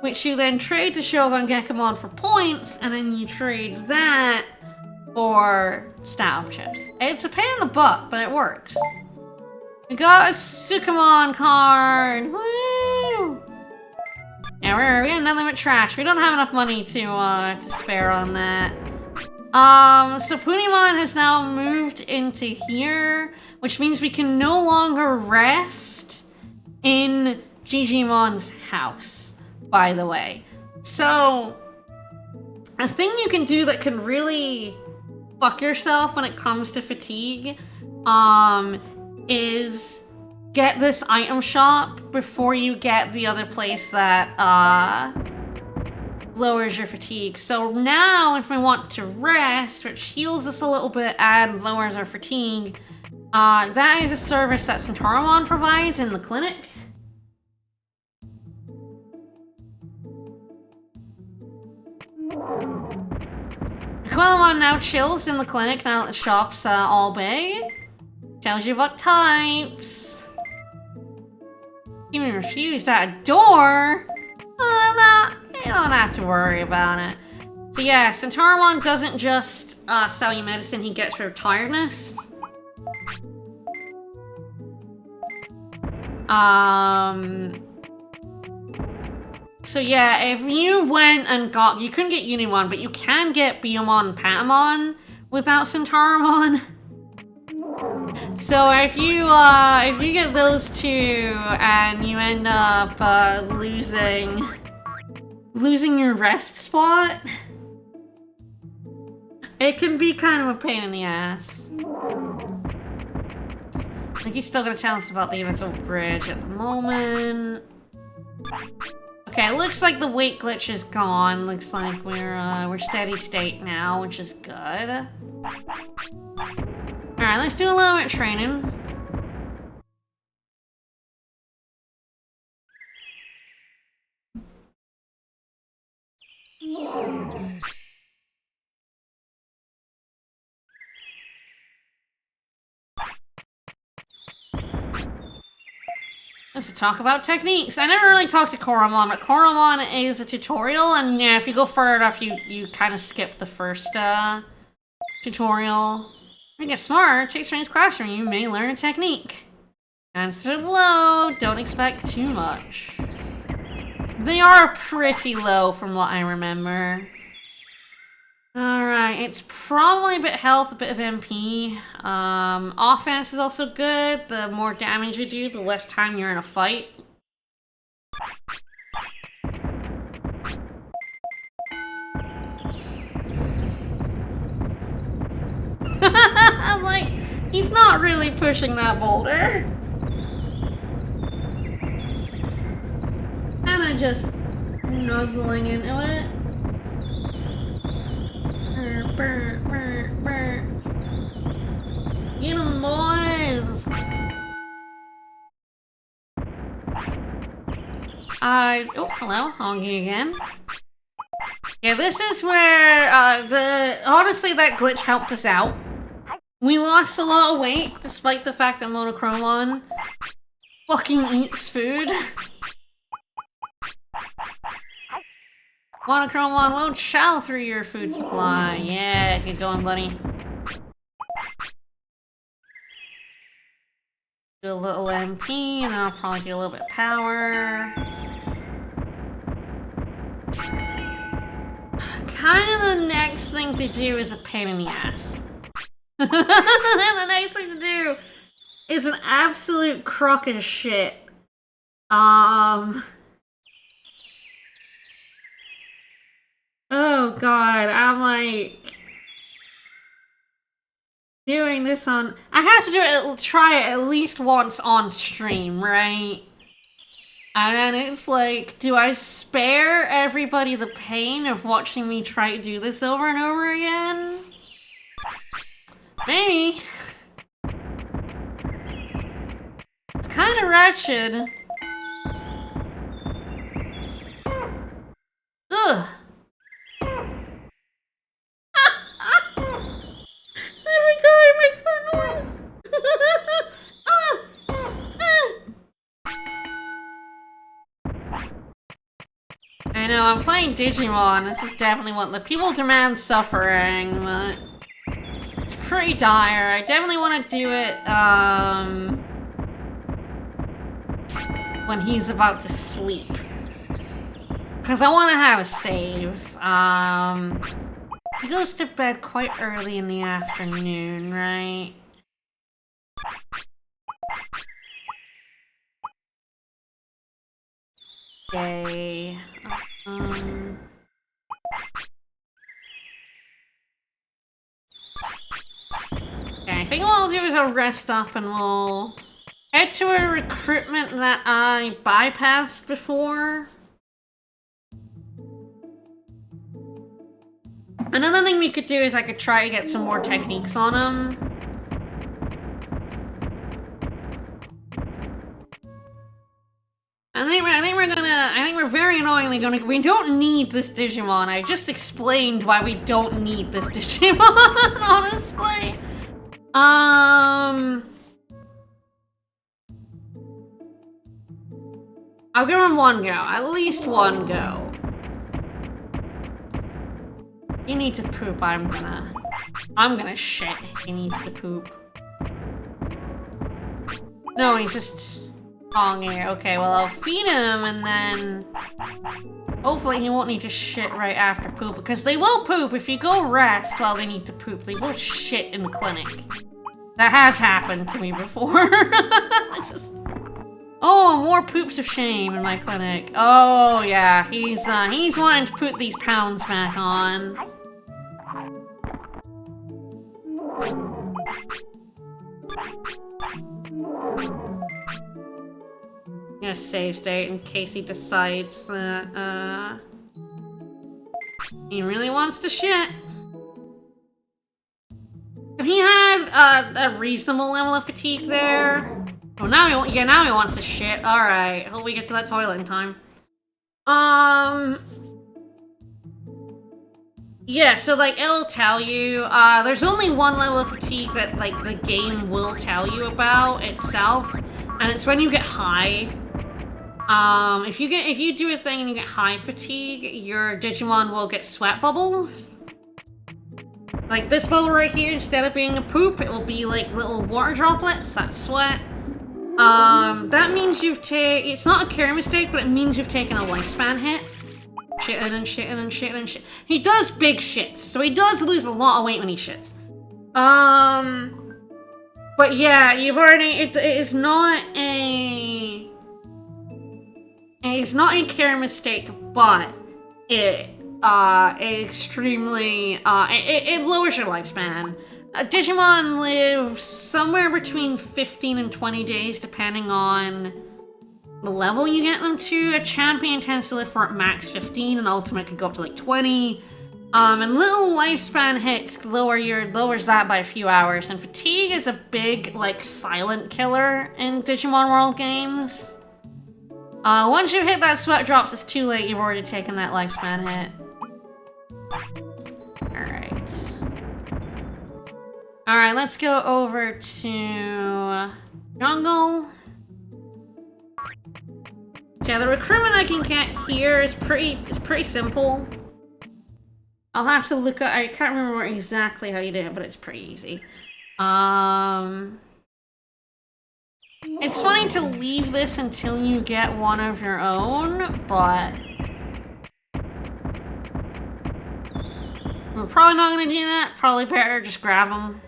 which you then trade to Shogun Gekamon for points, and then you trade that for stat up chips. It's a pain in the butt, but it works. We got a Sukamon card! Woo! Yeah, we got nothing but trash. We don't have enough money to spare on that. So Punimon has now moved into here, which means we can no longer rest in Digimon's house, by the way. So, a thing you can do that can really fuck yourself when it comes to fatigue, is get this item shop before you get the other place that, lowers your fatigue. So now, if we want to rest, which heals us a little bit and lowers our fatigue, that is a service that Centaurimon provides in the clinic. Aquilomon now chills in the clinic now that the shop's all big. Tells you about types. Even refused at a door? You don't have to worry about it. So yeah, Centaurimon doesn't just sell you medicine, he gets rid of tiredness. So yeah, if you went and got, you couldn't get Unimon, but you can get Biyomon and Patamon without Centaurimon. So if you get those two and you end up losing your rest spot, it can be kind of a pain in the ass. I think he's still gonna tell us about the Invincible Bridge at the moment. Okay, looks like the weight glitch is gone. Looks like we're steady state now, which is good. Alright, let's do a little bit of training. Let's talk about techniques. I never really talked to Koromon, but Koromon is a tutorial, and yeah, if you go far enough, you kind of skip the first tutorial. When you get smart, take Strange's classroom, you may learn a technique. Answer low, don't expect too much. They are pretty low from what I remember. Alright, it's probably a bit of health, a bit of MP. Offense is also good. The more damage you do, the less time you're in a fight. I'm like, he's not really pushing that boulder. Kinda just nuzzling into it. Burr, burr, burr. Get 'em, boys! Oh, hello, Hongi again. Yeah, this is where, honestly, that glitch helped us out. We lost a lot of weight, despite the fact that Monochromon fucking eats food. Monochromon won't chow through your food supply. Yeah, get going, buddy. Do a little MP, and then I'll probably do a little bit of power. Kind of the next thing to do is a pain in the ass. The next thing to do is an absolute crock of shit. Oh god, I'm like doing this on. I have to do it. Try it at least once on stream, right? And then it's like, do I spare everybody the pain of watching me try to do this over and over again? Maybe. It's kind of wretched. Ugh. There we go, it makes that noise. I know, I'm playing Digimon. This is definitely what the people demand suffering, but it's pretty dire. I definitely want to do it, when he's about to sleep. Because I want to have a save. He goes to bed quite early in the afternoon, right? Okay. Okay, I think what I'll do is I'll rest up and we'll head to a recruitment that I bypassed before. Another thing we could do is I could try to get some more techniques on him. I think we're very annoyingly gonna, we don't need this Digimon. I just explained why we don't need this Digimon, honestly. I'll give him one go, at least one go. He needs to poop, I'm gonna shit. He needs to poop. No, he's just hanging. Okay, well I'll feed him and then hopefully he won't need to shit right after poop, because they will poop if you go rest while they need to poop. They will shit in the clinic. That has happened to me before. I just... Oh, more poops of shame in my clinic. Oh yeah, he's wanting to put these pounds back on. I'm gonna save state in case he decides that, he really wants to shit. He had a reasonable level of fatigue there. Oh, now he wants to shit. Alright, hope we get to that toilet in time. Yeah, so, like, it'll tell you, there's only one level of fatigue that, like, the game will tell you about itself, and it's when you get high. If you do a thing and you get high fatigue, your Digimon will get sweat bubbles. Like this bubble right here, instead of being a poop, it will be like little water droplets, that's sweat. That means it's not a care mistake, but it means you've taken a lifespan hit. Shitting and shitting and shitting and shit. He does big shits, so he does lose a lot of weight when he shits. But yeah, it is not a... It's not a care mistake, but it lowers your lifespan. Digimon live somewhere between 15 and 20 days, depending on the level you get them to. A champion tends to live for at max 15, and ultimate could go up to like 20. And little lifespan hits lowers that by a few hours. And fatigue is a big, like, silent killer in Digimon World games. Once you hit that sweat drops, it's too late. You've already taken that lifespan hit. Alright. Alright, let's go over to jungle. Yeah, the recruitment I can get here is pretty simple. I'll have to look at, I can't remember exactly how you do it, but it's pretty easy. It's funny to leave this until you get one of your own, but we're probably not gonna do that. Probably better just grab them.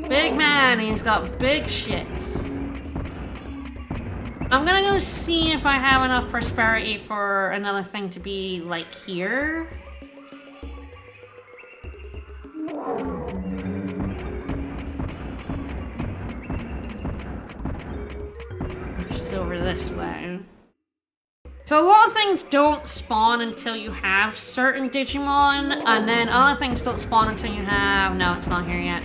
Big man, he's got big shits. I'm gonna go see if I have enough prosperity for another thing to be, like, here. Which is over this way. So a lot of things don't spawn until you have certain Digimon, and then other things don't spawn until you have... No, it's not here yet.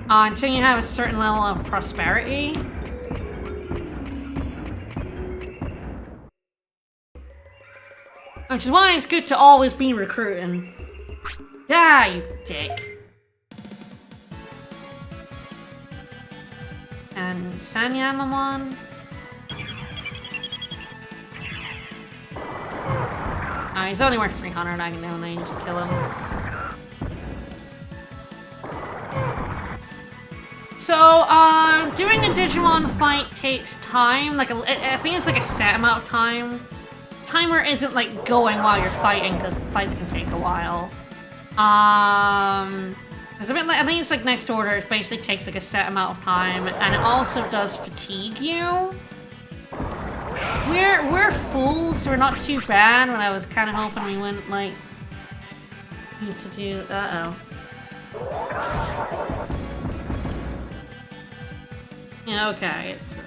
Until you have a certain level of prosperity. Which is why it's good to always be recruiting. Yeah, you dick. And Sanyamamon. He's only worth 300, I can only just kill him. So, doing a Digimon fight takes time, like, I think it's like a set amount of time. Timer isn't like going while you're fighting, because fights can take a while. It's a bit like, I think it's like next order, it basically takes like a set amount of time, and it also does fatigue you. We're full, so we're not too bad, but I was kind of hoping we wouldn't, like, need to do, Yeah, okay, it's,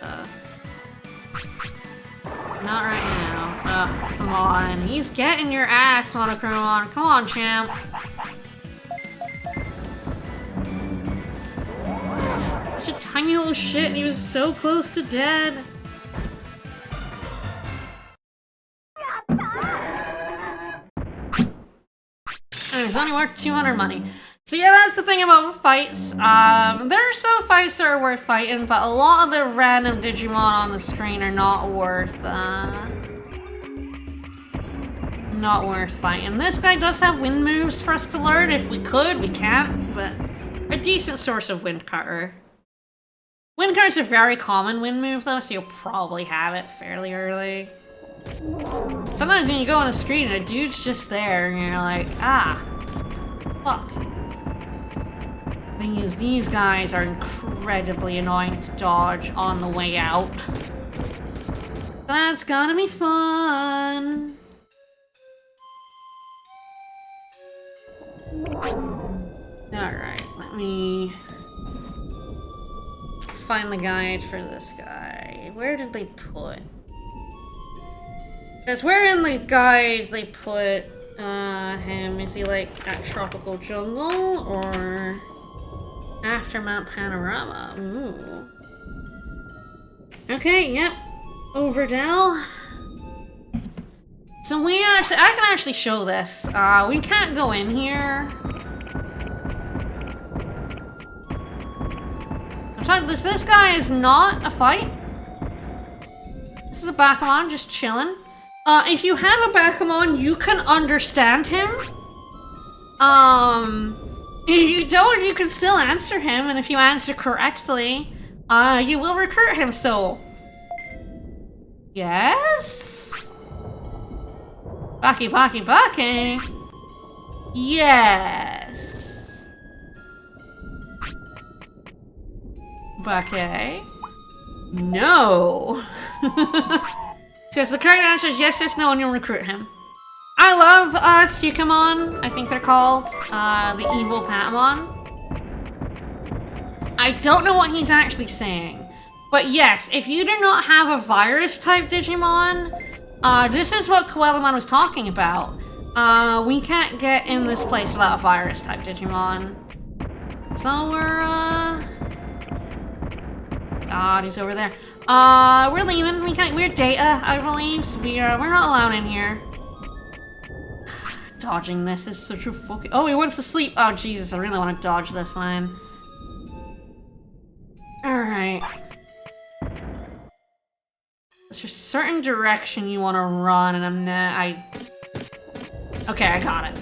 not right now. Ugh, come on. He's getting your ass, Monochromon. Come on, champ. Such a tiny little shit, and he was so close to dead. And he's only worth 200 money. So yeah, that's the thing about fights. There are some fights that are worth fighting, but a lot of the random Digimon on the screen are not worth fighting. This guy does have wind moves for us to learn. If we could, we can't, but a decent source of wind cutter. Wind cutter's a very common wind move though, so you'll probably have it fairly early. Sometimes when you go on the screen and a dude's just there, and you're like, ah, fuck. Thing is, these guys are incredibly annoying to dodge on the way out. That's gonna be fun. Alright, let me find the guide for this guy. Where did they put? Because where in the guide they put him? Is he like at Tropical Jungle or after Mount Panorama? Ooh. Okay, yep. Overdell. So we actually, I can actually show this. We can't go in here. I'm talking, this guy is not a fight. This is a Bakumon just chilling. If you have a Bakumon, you can understand him. If you don't, you can still answer him, and if you answer correctly, you will recruit him, so... Yes? Baki. Yes. Baki. No. Says the correct answer is yes, no, and you'll recruit him. I love Tsukamon, I think they're called, the evil Patamon. I don't know what he's actually saying, but yes, if you do not have a virus type Digimon, This is what Coelamon was talking about. We can't get in this place without a virus-type Digimon. So we're, God, he's over there. We're leaving. We're data, I believe, so we're not allowed in here. Dodging this is such a fucking... Oh, he wants to sleep! Oh, Jesus, I really want to dodge this line. Alright. There's a certain direction you want to run, and I'm not... Okay, I got it.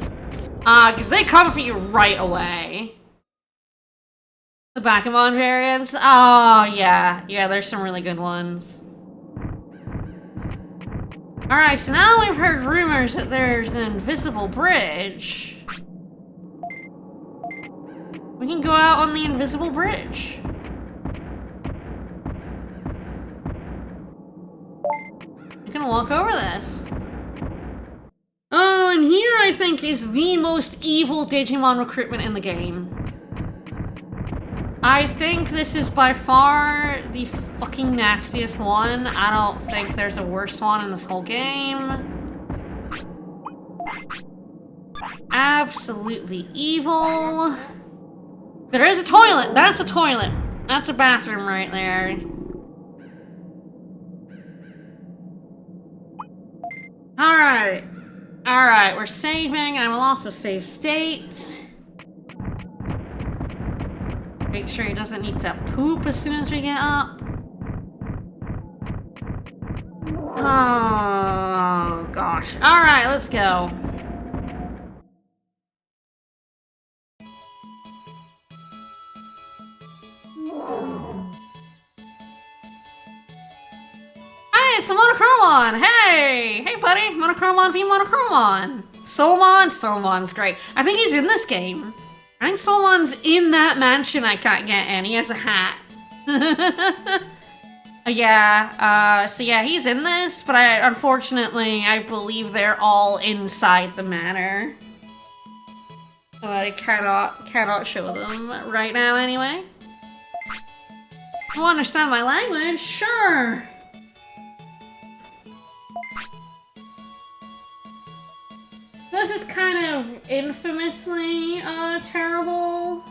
Because they come for you right away. The Bakumon variants? Oh, yeah. Yeah, there's some really good ones. Alright, so now we've heard rumors that there's an invisible bridge. We can go out on the invisible bridge. We can walk over this. Oh, and here I think is the most evil Digimon recruitment in the game. I think this is by far the fucking nastiest one. I don't think there's a worse one in this whole game. Absolutely evil. There is a toilet! That's a toilet! That's a bathroom right there. Alright. Alright, we're saving. I will also save state. Make sure he doesn't need to poop as soon as we get up. Oh, gosh. Alright, let's go. Hey, it's a Monochromon! Hey! Hey, buddy! Monochromon v Monochromon! Soulmon's great. I think he's in this game. I think Soulmon's in that mansion I can't get in. He has a hat. Yeah, so yeah, he's in this, but unfortunately, I believe they're all inside the manor. So I cannot show them right now anyway. You understand my language? Sure! This is kind of infamously, terrible.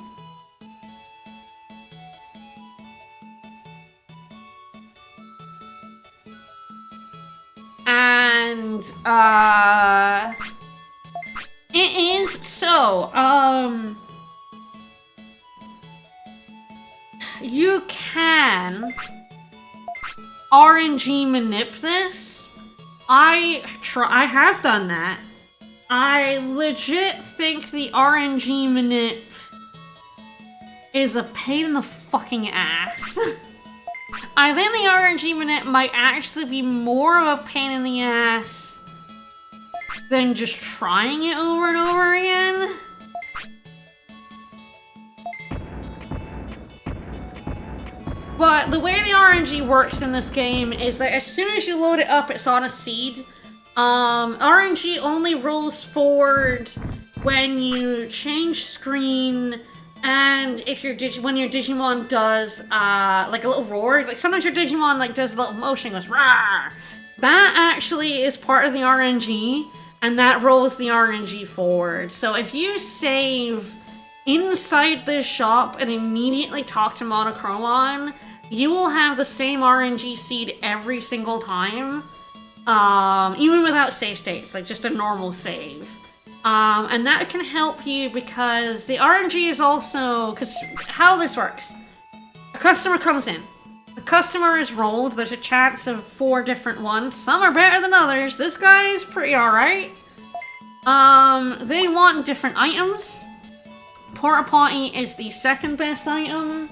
And, it is so, you can RNG manip this. I have done that. I legit think the RNG manip is a pain in the fucking ass. I think the RNG manip might actually be more of a pain in the ass than just trying it over and over again. But the way the RNG works in this game is that as soon as you load it up, it's on a seed. RNG only rolls forward when you change screen and if when your Digimon does, like a little roar. Like sometimes your Digimon like does a little motion, goes rawr. That actually is part of the RNG, and that rolls the RNG forward. So if you save inside this shop and immediately talk to Monochromon, you will have the same RNG seed every single time. Even without save states, like just a normal save. And that can help you because the RNG is also, because how this works. A customer comes in. The customer is rolled. There's a chance of 4 different ones. Some are better than others. This guy is pretty alright. They want different items. Porta Potty is the second best item.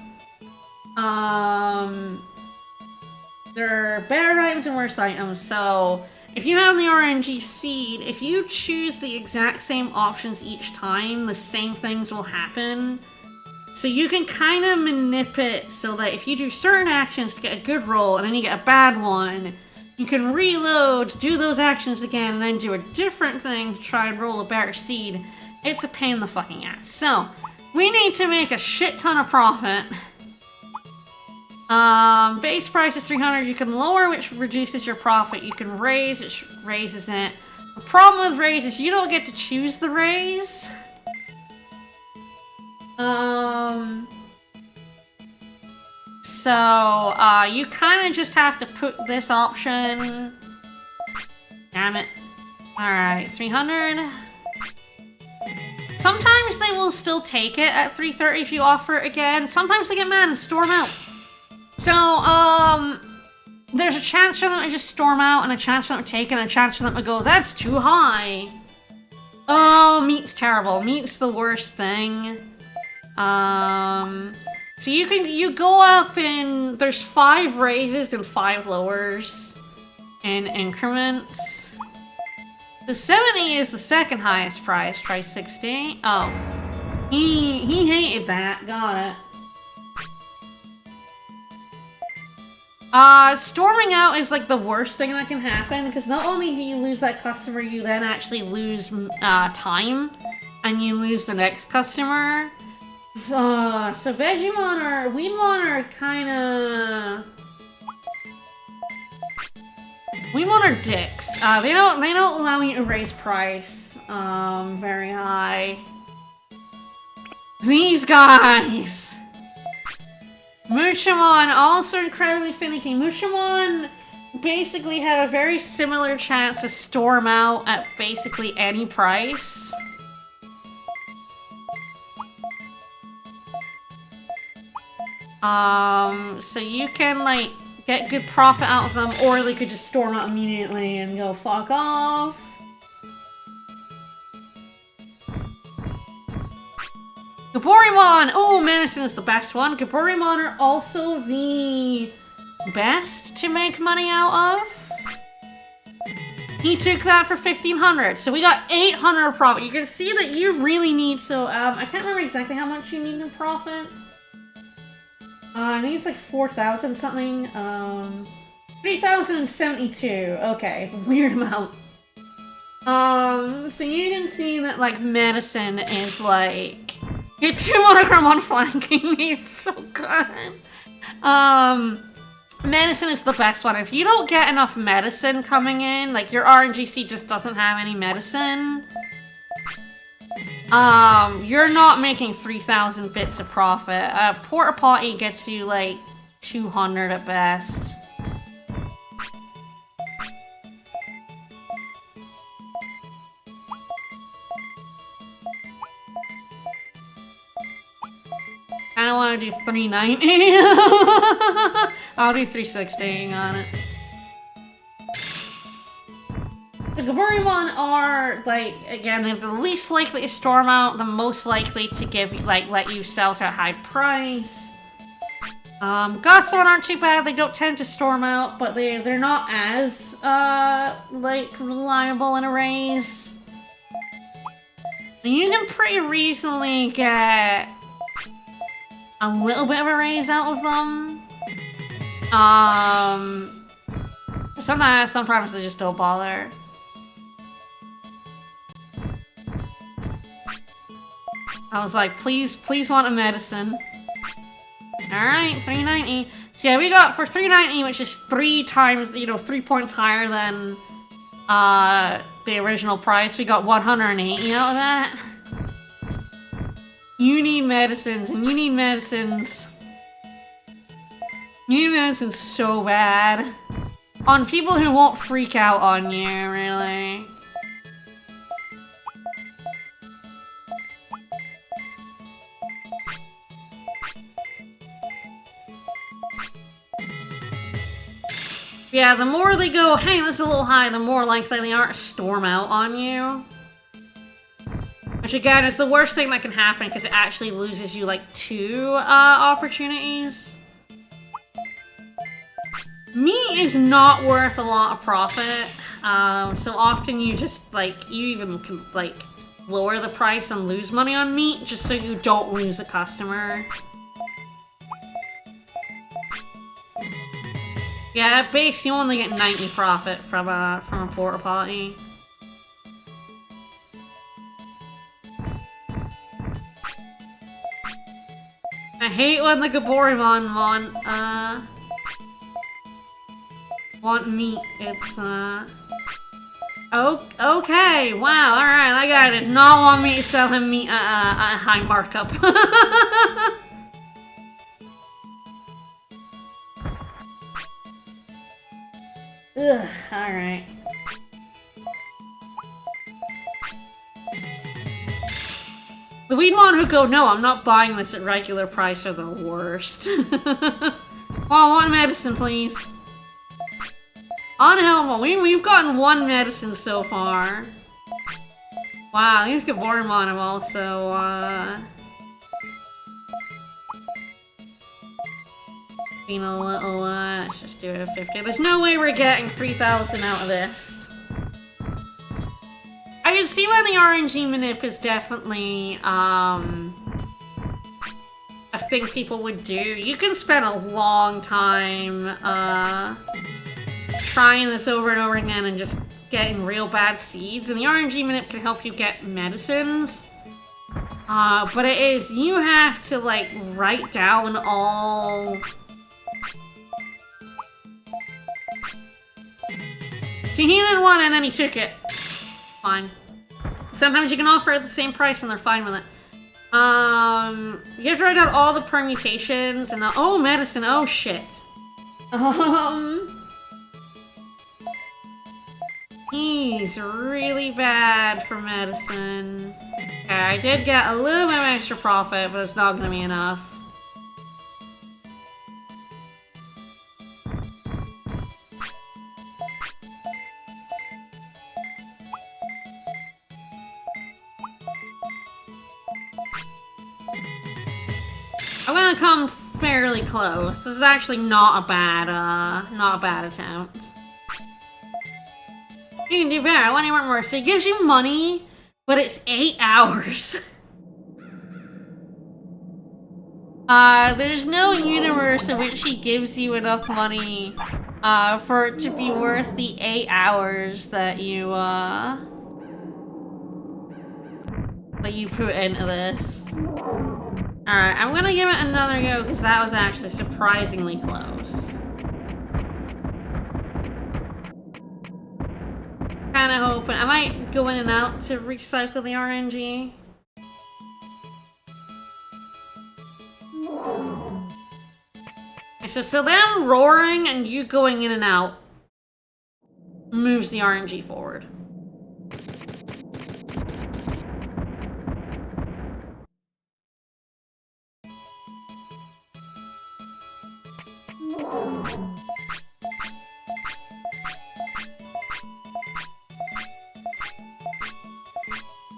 There are better items and worse items, so if you have the RNG seed, if you choose the exact same options each time, the same things will happen. So you can kind of manip it so that if you do certain actions to get a good roll and then you get a bad one, you can reload, do those actions again, and then do a different thing to try and roll a better seed. It's a pain in the fucking ass. So, we need to make a shit ton of profit. Base price is 300. You can lower, which reduces your profit. You can raise, which raises it. The problem with raise is you don't get to choose the raise. So, you kind of just have to put this option. Damn it. Alright, 300. Sometimes they will still take it at 330 if you offer it again. Sometimes they get mad and storm out. So, there's a chance for them to just storm out, and a chance for them to take it, and a chance for them to go, that's too high. Oh, meat's terrible. Meat's the worst thing. So you go up and there's 5 raises and 5 lowers in increments. The 70 is the second highest price. Try 60. Oh. He hated that. Got it. Storming out is like the worst thing that can happen, because not only do you lose that customer, you then actually lose time, and you lose the next customer. So Vegemon or Weedmon are kinda... Weedmon are dicks. They don't allow you to raise price, very high. These guys! Mushimon, also incredibly finicky. Mushimon basically have a very similar chance to storm out at basically any price. So you can, like, get good profit out of them, or they could just storm out immediately and go fuck off. Gaburimon! Oh, Medicine is the best one. Gaburimon are also the best to make money out of. He took that for 1,500, so we got 800 profit. You can see that you really need, so, I can't remember exactly how much you need to profit. I think it's like 4,000 something, 3,072, okay, weird amount. So you can see that, like, Medicine is, like, get 2 monochrome on flanking, it's so good. Medicine is the best one. If you don't get enough medicine coming in, like, your RNGC just doesn't have any medicine, you're not making 3,000 bits of profit. Porta Potty gets you, like, 200 at best. I don't want to do 390. I'll do 360 on it. The Gaburimon are, like, again, they're the least likely to storm out, the most likely to give you, like, let you sell to a high price. Gotsumon aren't too bad, they don't tend to storm out, but they're not as, like, reliable in a raise. You can pretty reasonably get a little bit of a raise out of them. Sometimes they just don't bother. I was like, please want a medicine. Alright, 390. So yeah, we got for 390, which is 3 times, 3 points higher than the original price, we got 180 out of that. You need medicines, and you need medicines. You need medicines so bad. On people who won't freak out on you, really. Yeah, the more they go, hey, this is a little high, the more likely they are to storm out on you. Which again is the worst thing that can happen because it actually loses you like 2 opportunities. Meat is not worth a lot of profit, so often you just like, you even can like lower the price and lose money on meat just so you don't lose a customer. Yeah, at base you only get 90 profit from a porta potty. I hate when the Gaborimon want meat. It's, Oh, okay. Wow, alright, that guy did not want me to sell him meat at a high markup. Ugh, alright. The Weedmon who go, no, I'm not buying this at regular price are the worst. Well, one medicine, please. Unhelpful. We've gotten one medicine so far. Wow, these Gaborimon have also, been a little, let's just do it at 50. There's no way we're getting 3,000 out of this. I can see why the RNG manip is definitely, a thing people would do. You can spend a long time, trying this over and over again and just getting real bad seeds, and the RNG manip can help you get medicines. But it is, you have to, like, write down all... See, he didn't want it and then he took it. Fine. Sometimes you can offer at the same price and they're fine with it. You have to write down all the permutations and oh, medicine, oh shit. He's really bad for medicine. Okay, I did get a little bit of extra profit, but it's not gonna be enough. I'm gonna come fairly close. This is actually not a bad attempt. You can do better. When you want more, so it gives you money, but it's 8 hours. There's no universe in which he gives you enough money, for it to be worth the 8 hours that you put into this. Alright, I'm gonna give it another go, because that was actually surprisingly close. Kinda hoping. I might go in and out to recycle the RNG. Okay, so them roaring and you going in and out moves the RNG forward.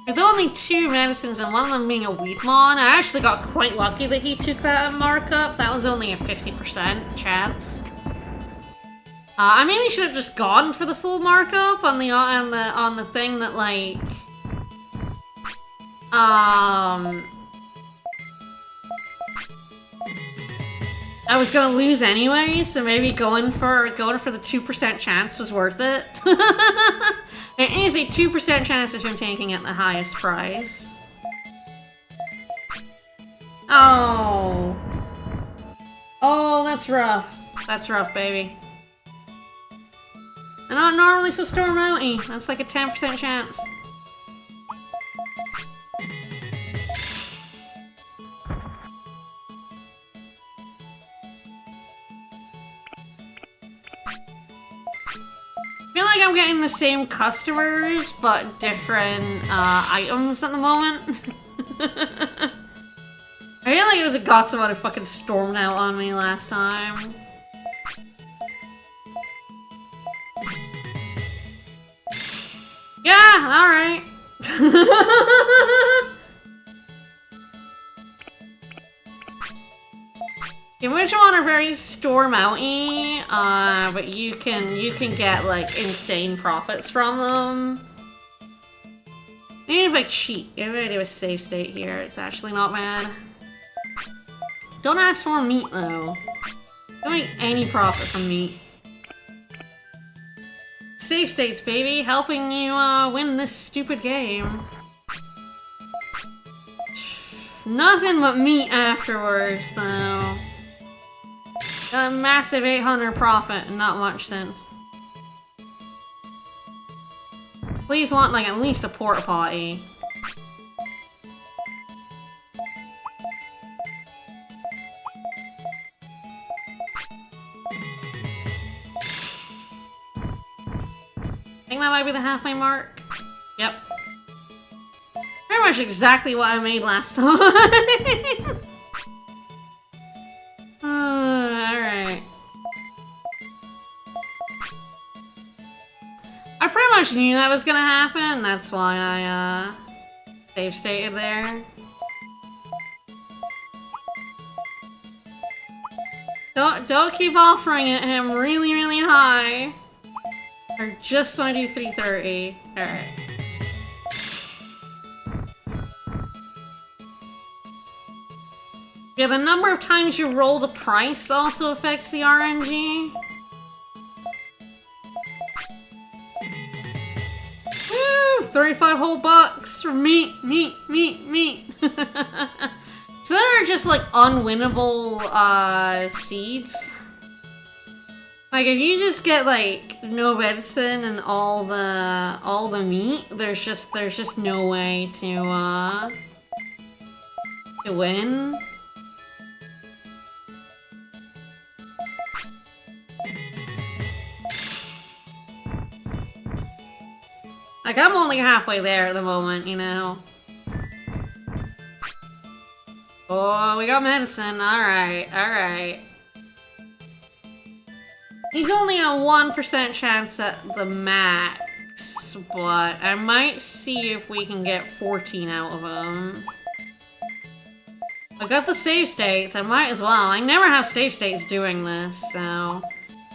With only 2 medicines and one of them being a Weedmon, I actually got quite lucky that he took that markup. That was only a 50% chance. I maybe should have just gone for the full markup on the thing that like I was gonna lose anyway, so maybe going for the 2% chance was worth it. There is a 2% chance of him taking it the highest price. Oh. Oh, that's rough. That's rough, baby. They're not normally so storm outy. That's like a 10% chance. I feel like I'm getting the same customers, but different items at the moment. I feel like it was a Gotsumon who fucking stormed out on me last time. Yeah, alright. Which one are very storm outy, but you can get like insane profits from them. Maybe if I cheat, if I do a save state here, it's actually not bad. Don't ask for meat though. Don't make any profit from meat. Save states, baby, helping you win this stupid game. Nothing but meat afterwards, though. A massive 800 profit and not much sense. Please want, like, at least a porta potty. I think that might be the halfway mark. Yep. Pretty much exactly what I made last time. Alright. I pretty much knew that was gonna happen, that's why I, save stated there. Don't keep offering it him really, really high. I just want to do 330. Alright. Yeah, the number of times you roll the price also affects the RNG. Woo! 35 whole bucks for meat. So there are just like unwinnable seeds. Like if you just get like no medicine and all the meat, there's just no way to win. Like I'm only halfway there at the moment, you know. Oh, we got medicine. Alright. He's only a 1% chance at the max, but I might see if we can get 14 out of him. I got the save states, I might as well. I never have save states doing this, so...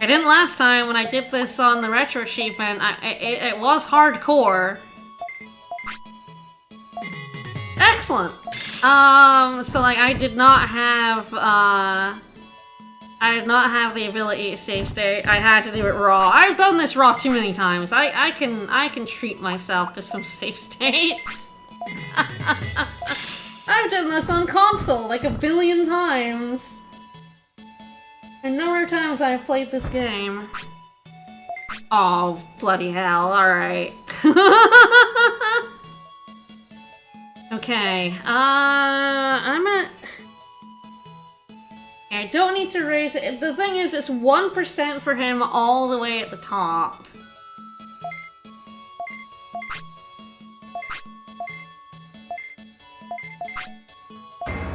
I didn't last time when I did this on the retro achievement. It was hardcore. Excellent! So like I did not have the ability to save state. I had to do it raw. I've done this raw too many times. I can treat myself to some save states. I've done this on console like a billion times. The number of times I've played this game. Oh, bloody hell, alright. Okay, I don't need to raise it. The thing is, it's 1% for him all the way at the top.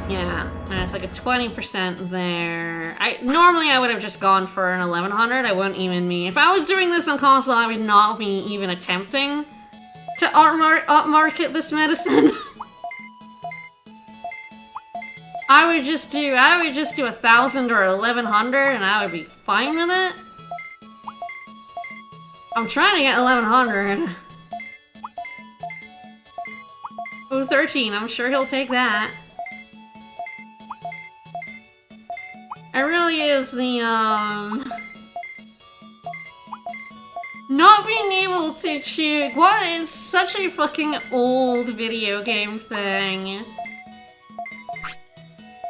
Yeah, and it's like a 20% there. Normally I would have just gone for an 1100. I wouldn't even be. If I was doing this on console, I would not be even attempting to upmarket this medicine. I would just do 1,000 or 1,100, and I would be fine with it. I'm trying to get 1,100. Oh, 13. I'm sure he'll take that. It really is the, not being able to choose. What is such a fucking old video game thing?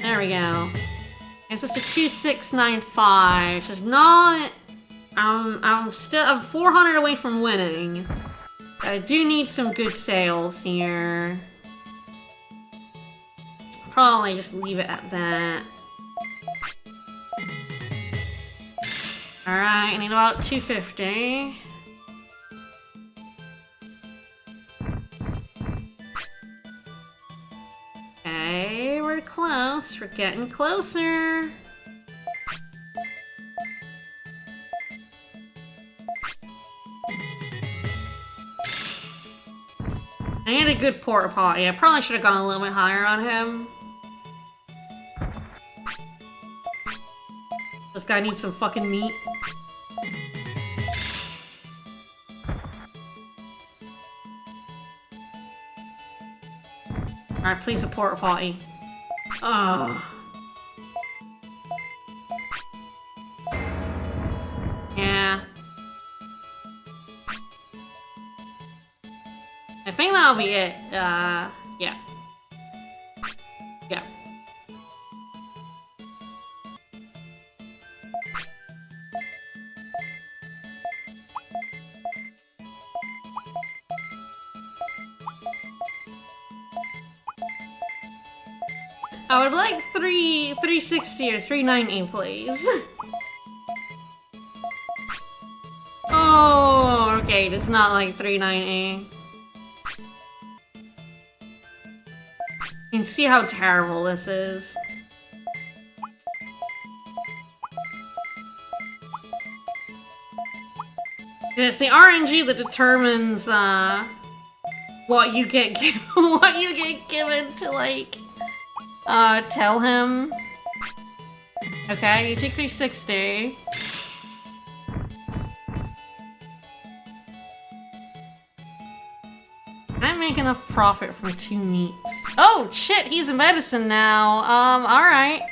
There we go. It's just a 2695, which is not... I'm 400 away from winning. I do need some good sales here. Probably just leave it at that. Alright, I need about 250. Okay, we're close. We're getting closer. I need a good porta potty. I probably should have gone a little bit higher on him. This guy needs some fucking meat. Alright, please a porta potty. Ugh. Yeah. I think that'll be it. Yeah. Yeah. I would like 360 or 390, please. Oh, okay, it is not like 390. You can see how terrible this is. It's the RNG that determines what you get given to like tell him. Okay, you take 360. I make enough profit from 2 meats. Oh shit, he's a medicine now. Alright.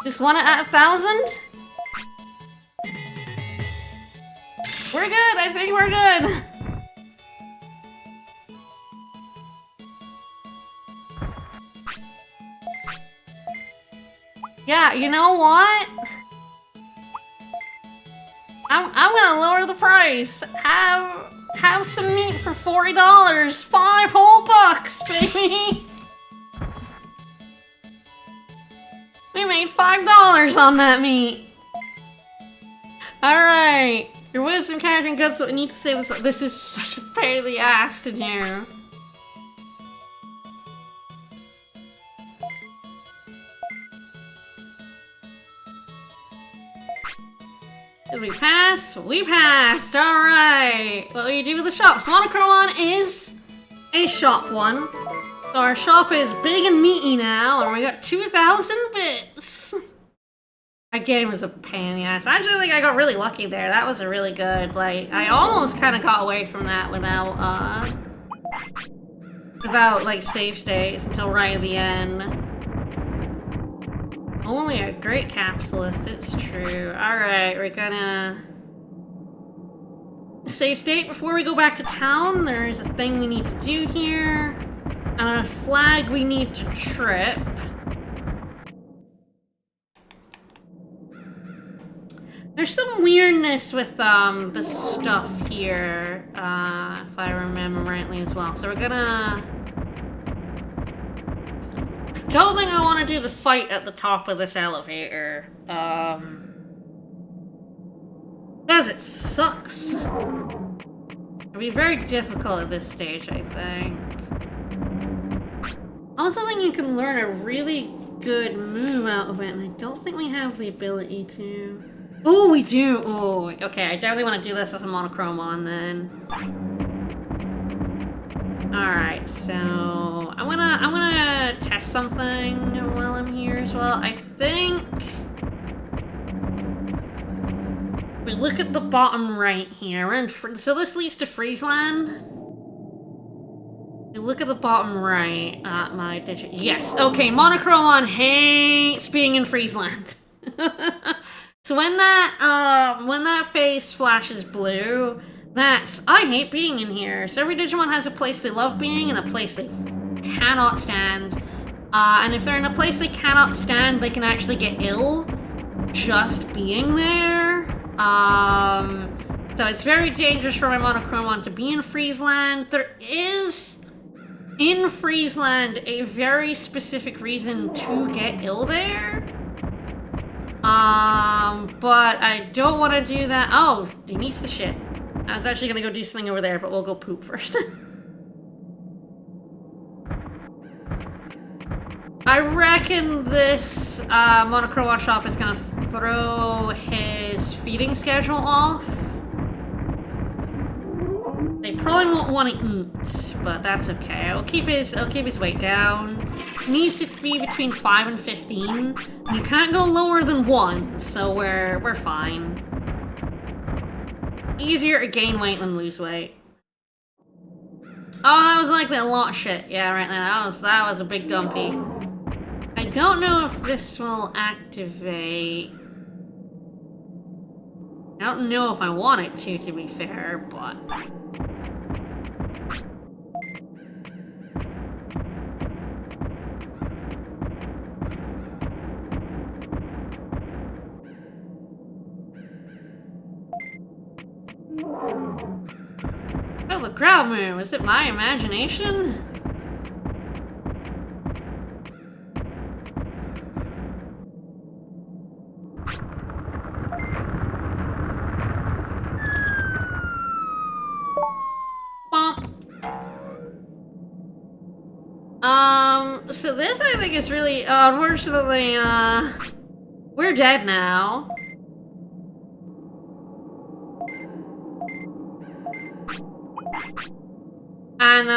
Just want it at 1,000? We're good, I think we're good. Yeah, you know what? I'm gonna lower the price. Have some meat for $40. 5 whole bucks, baby. We made $5 on that meat. Alright. Your wisdom, character, and guts, what we need to say this. This is such a pain in the ass to do. Did we pass? We passed! Alright! What do you do with the shops? Monochromon is a shop one. So our shop is big and meaty now, and we got 2,000 bits! That game was a pain in the ass. I actually think I got really lucky there. That was a really good, like, I almost kind of got away from that without, like, save states until right at the end. Only a great capitalist, it's true. Alright, we're gonna save state before we go back to town. There's a thing we need to do here. And a flag we need to trip. There's some weirdness with the stuff here, if I remember rightly as well. So we're gonna... Don't think I want to do the fight at the top of this elevator. Because it sucks. It'll be very difficult at this stage, I think. I also think you can learn a really good move out of it, and I don't think we have the ability to. Oh, we do! Oh, okay, I definitely want to do this as a Monochromon then. Alright, so I'm gonna test something while I'm here as well. I think we look at the bottom right here. We're in so this leads to Friesland. You look at the bottom right at my digit. Yes, okay, Monochromon hates being in Friesland. So when that face flashes blue, that's, I hate being in here. So every Digimon has a place they love being and a place they cannot stand. And if they're in a place they cannot stand, they can actually get ill just being there. So it's very dangerous for my Monochromon to be in Friesland. There is, in Friesland, a very specific reason to get ill there. But I don't want to do that. Oh, he needs to shit. I was actually gonna go do something over there, but we'll go poop first. I reckon this Monochromon shop is gonna throw his feeding schedule off. They probably won't want to eat, but that's okay. I'll keep his weight down. He needs to be between 5 and 15. You can't go lower than 1, so we're fine. Easier to gain weight than lose weight. Oh, that was likely a lot of shit. Yeah, right now that was a big dumpy. I don't know if this will activate. I don't know if I want it to be fair, but. ground move. Is it my imagination? So this I think is really, unfortunately, we're dead now. And,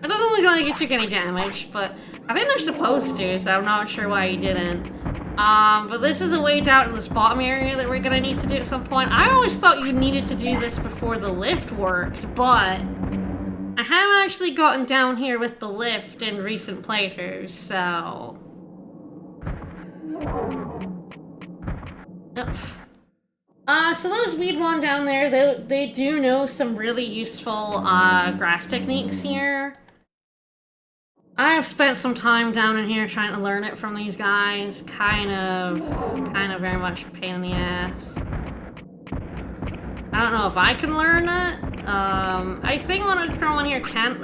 it doesn't look like you took any damage, but I think they're supposed to, so I'm not sure why you didn't. But this is a way down in this bottom area that we're gonna need to do at some point. I always thought you needed to do this before the lift worked, but I have actually gotten down here with the lift in recent playthroughs, so... So those Weedwon down there, they do know some really useful, grass techniques here. I have spent some time down in here trying to learn it from these guys. Kind of very much a pain in the ass. I don't know if I can learn it. I think one here can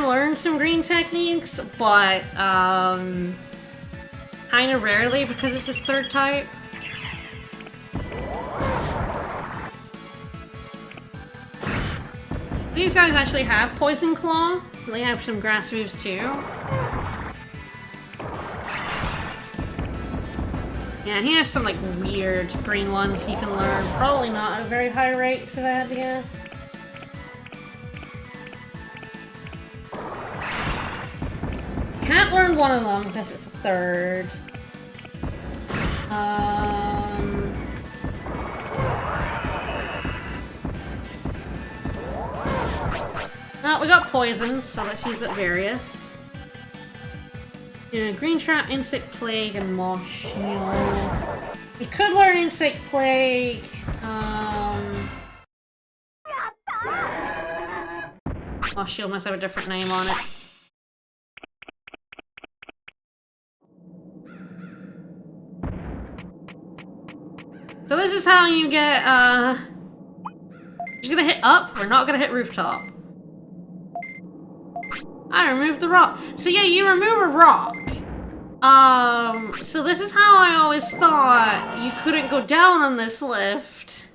learn some green techniques, but, kind of rarely because it's his third type. These guys actually have Poison Claw, so they have some grass moves too. Yeah, and he has some like weird green ones he can learn. Probably not at very high rates, if I had to guess. Can't learn one of them because it's a third. Well, we got poison, so let's use that various. Yeah, Green Trap, Insect Plague, and Moss Shield. We could learn Insect Plague. Moss Shield must have a different name on it. So this is how you get, just gonna hit up, we're not gonna hit rooftop. I removed the rock. So yeah, you remove a rock. So this is how I always thought you couldn't go down on this lift.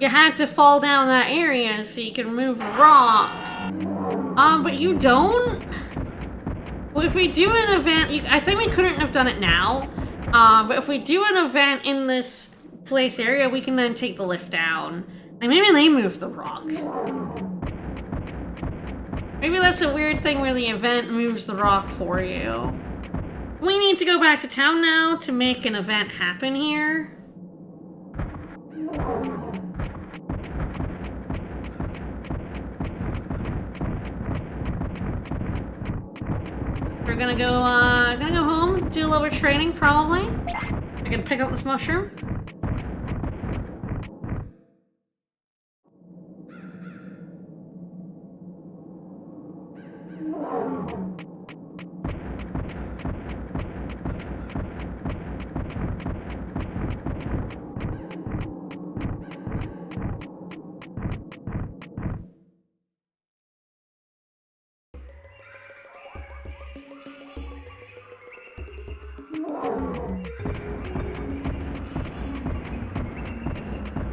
You had to fall down that area so you can remove the rock. But you don't? Well, if we do an event, I think we couldn't have done it now. But if we do an event in this place area, we can then take the lift down. Like maybe they move the rock. Maybe that's a weird thing where the event moves the rock for you. We need to go back to town now to make an event happen here. We're gonna go home, do a little bit of training, probably. I can pick up this mushroom.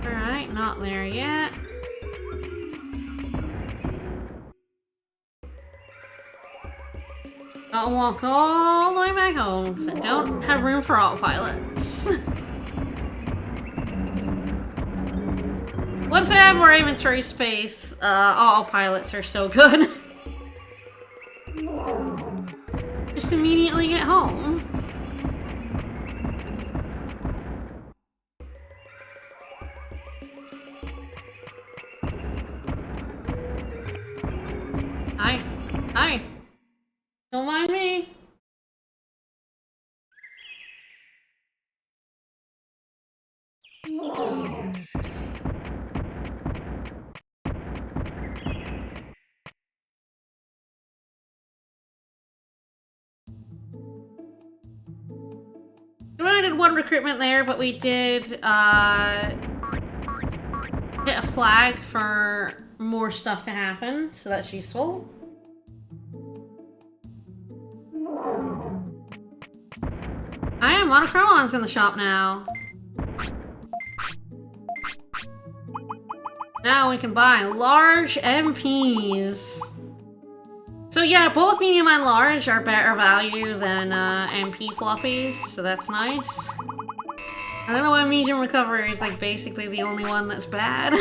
Alright, not there yet. I'll walk all the way back home because I don't have room for autopilots. Once I have more inventory space, autopilots are so good. Just immediately get home. Hi. Don't mind me. We only did one recruitment there, but we did, Hit a flag for more stuff to happen, so that's useful. I am Monochromons in the shop now. Now we can buy large MPs. So yeah, both medium and large are better value than MP floppies, so that's nice. I don't know why medium recovery is like basically the only one that's bad.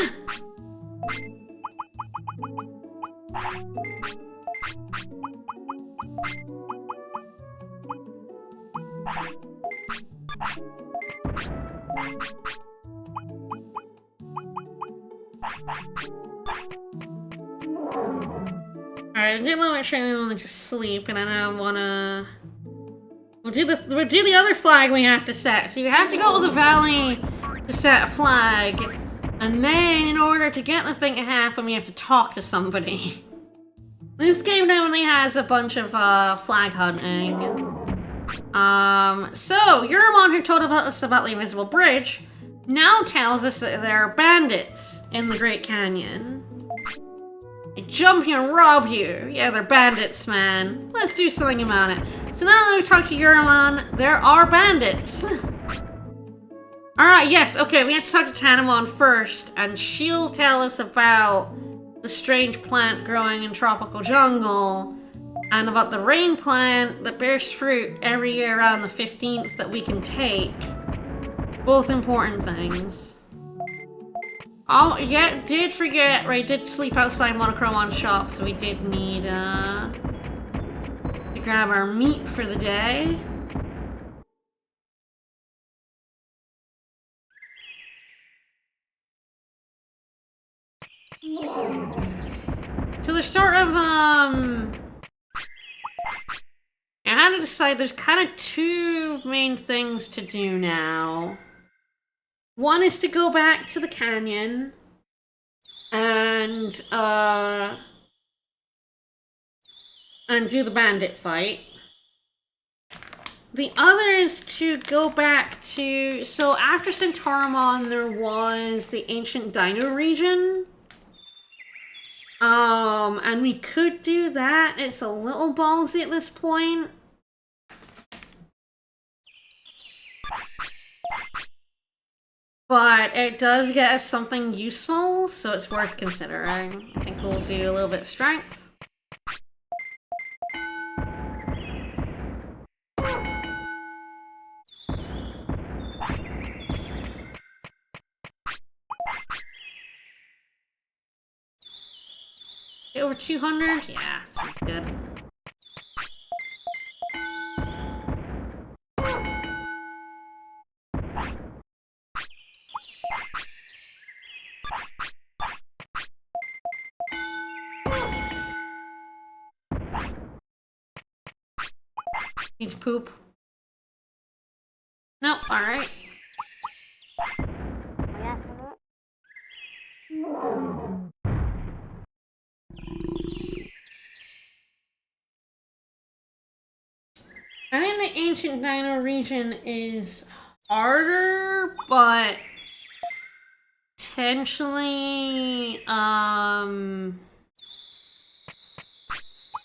Alright, I do a little bit training and just sleep, and then I wanna... We'll do the other flag we have to set. So you have to go to the valley to set a flag, and then in order to get the thing to happen, we have to talk to somebody. This game definitely has a bunch of flag hunting. So Yuramon, who told us about the invisible bridge, now tells us that there are bandits in the Great Canyon. They jump you and rob you. Yeah, they're bandits, man. Let's do something about it. So now that we've talked to Yuramon, there are bandits. Alright, yes, okay, we have to talk to Tanamon first, and she'll tell us about the strange plant growing in tropical jungle, and about the rain plant that bears fruit every year around the 15th that we can take. Both important things. Oh, yeah, did forget, right, did sleep outside Monochromon's shop, so we did need, to grab our meat for the day. So there's sort of, I had to decide there's kind of two main things to do now. One is to go back to the canyon and do the bandit fight. The other is to go back to... So after Centaurimon, there was the ancient Dino region. And we could do that. It's a little ballsy at this point. But it does get us something useful, so it's worth considering. I think we'll do a little bit of strength. Get over 200? Yeah, that's good. Need to poop? Nope, alright. I think the ancient Dino region is harder, but potentially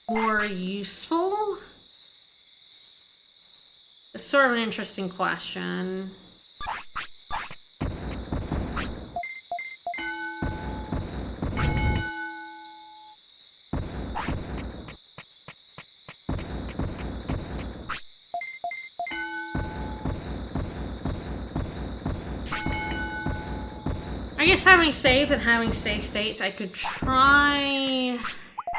more useful. It's sort of an interesting question. I guess having saved and having save states, I could try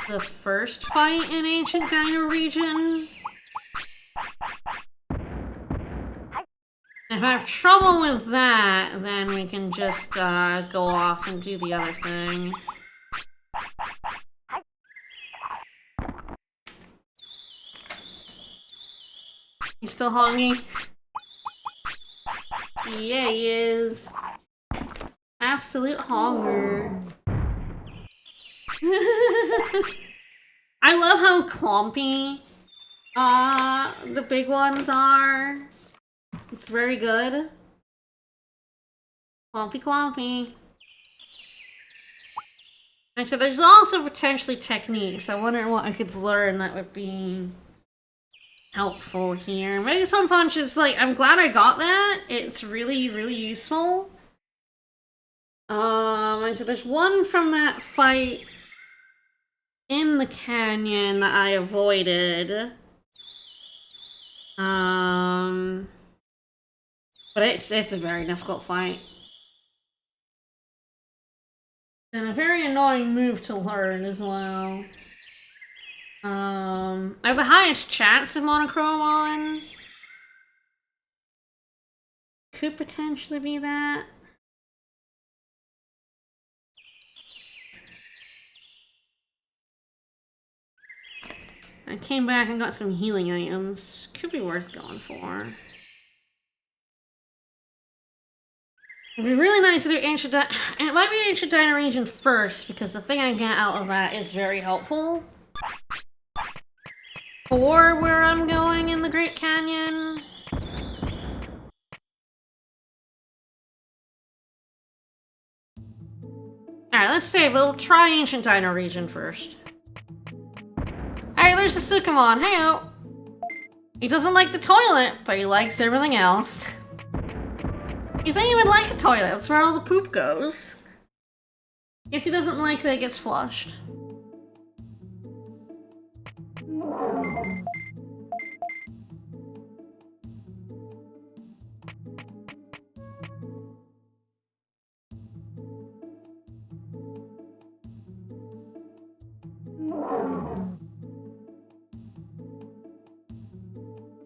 the first fight in Ancient Dino region. If I have trouble with that, then we can just go off and do the other thing. He's still hungry? Yeah, he is. Absolute hunger. I love how clumpy the big ones are. It's very good. Clumpy, clumpy. And so there's also potentially techniques. I wonder what I could learn that would be helpful here. Megaton Punch is like, I'm glad I got that. It's really, really useful. And so there's one from that fight in the canyon that I avoided. But it's a very difficult fight. And a very annoying move to learn as well. I have the highest chance of Monochromon. Could potentially be that. I came back and got some healing items. Could be worth going for. It'd be really nice to do Ancient and it might be Ancient Dino Region first, because the thing I get out of that is very helpful. For where I'm going in the Great Canyon. Alright, let's save. We'll try Ancient Dino Region first. Hey, there's the Sukamon. Hey, he doesn't like the toilet, but he likes everything else. You think he would like a toilet? That's where all the poop goes. Guess he doesn't like that it gets flushed.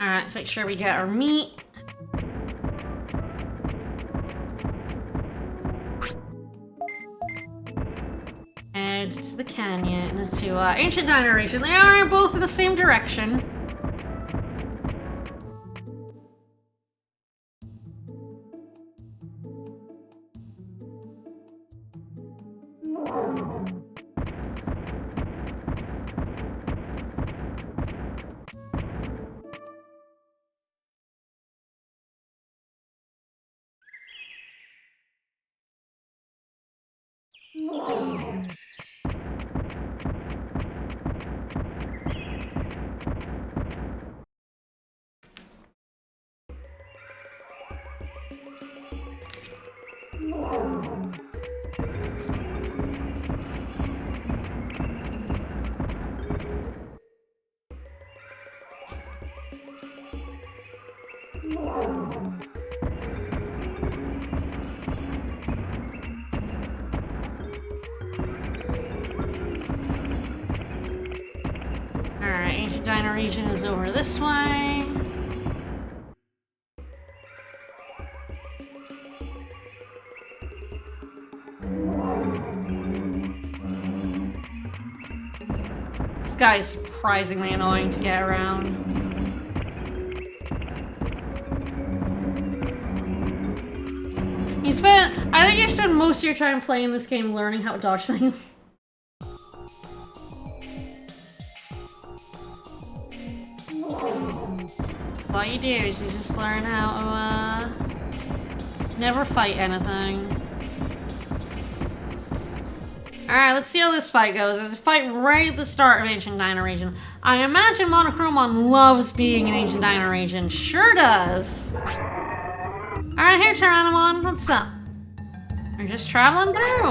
Alright, let's make sure we get our meat. Head to the canyon, to Ancient Dino Region. They are both in the same direction. Alright, Ancient Dino Region is over this way. This guy is surprisingly annoying to get around. I think you spend most of your time playing this game learning how to dodge things. All you do is you just learn how to, never fight anything. Alright, let's see how this fight goes. There's a fight right at the start of Ancient Dino Region. I imagine Monochromon loves being in Ancient Dino Region. Sure does. Alright, here, Tyrannomon. What's up? You're just traveling through.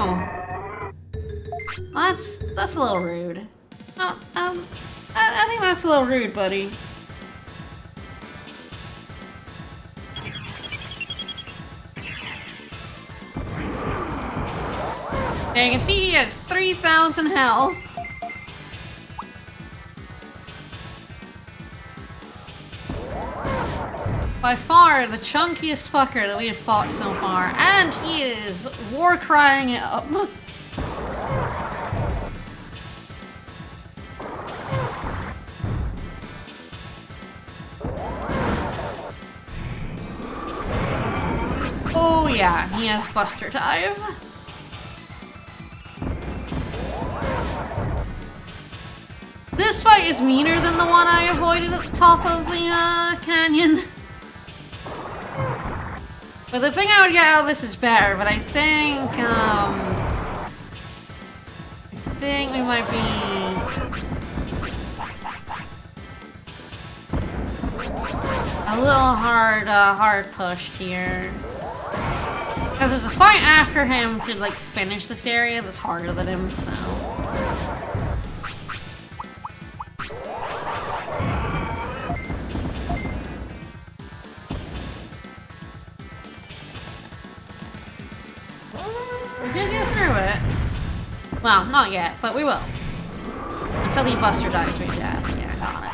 Well, that's a little rude. Oh, I think that's a little rude, buddy. There, you can see he has 3,000 health. By far the chunkiest fucker that we have fought so far, and he is war crying it up. Oh yeah, he has Buster Dive. This fight is meaner than the one I avoided at the top of the canyon. But the thing I would get out of this is better, but I think think we might be... a little hard pushed here. Because there's a fight after him to, like, finish this area that's harder than him, so... we did get through it. Well, not yet, but we will. Until the Buster dies right death. Yeah, got it.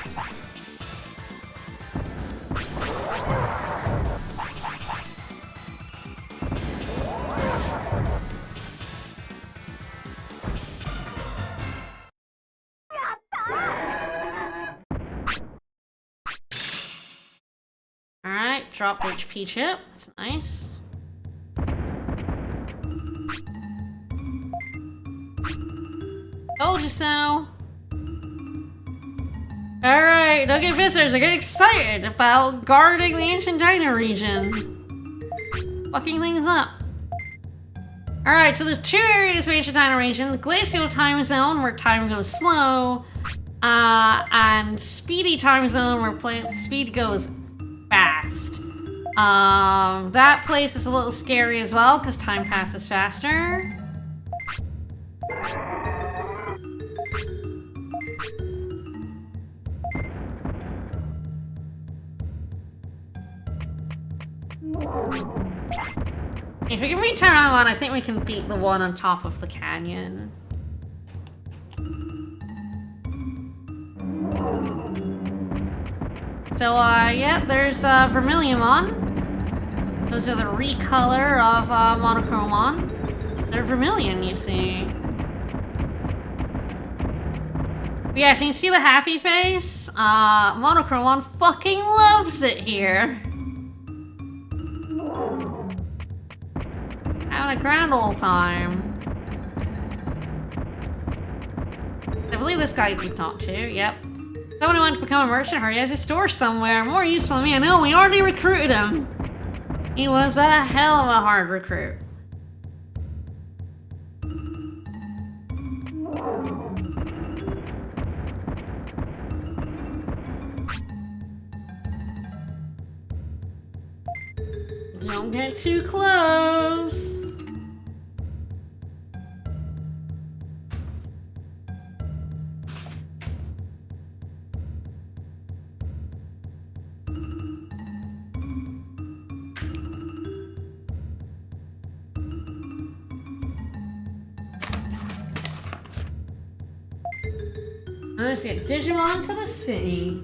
Alright, dropped HP chip. That's nice. Told you so. Alright, don't get visitors. I get excited about guarding the ancient dino region. Fucking things up. Alright, so there's 2 areas of ancient dino region. The glacial time zone, where time goes slow. And speedy time zone, where speed goes fast. That place is a little scary as well, because time passes faster. If we can reach around one, I think we can beat the one on top of the canyon. So, yeah, there's Vermilion. Those are the recolor of Monochromon. They're Vermilion, you see. But yeah, can you see the happy face? Monochromon fucking loves it here. Having a grand old time. I believe this guy you can talk to, yep. Someone who wants to become a merchant, or he has a store somewhere. More useful than me, I know, we already recruited him. He was a hell of a hard recruit. Don't get too close. Let's get Digimon to the city.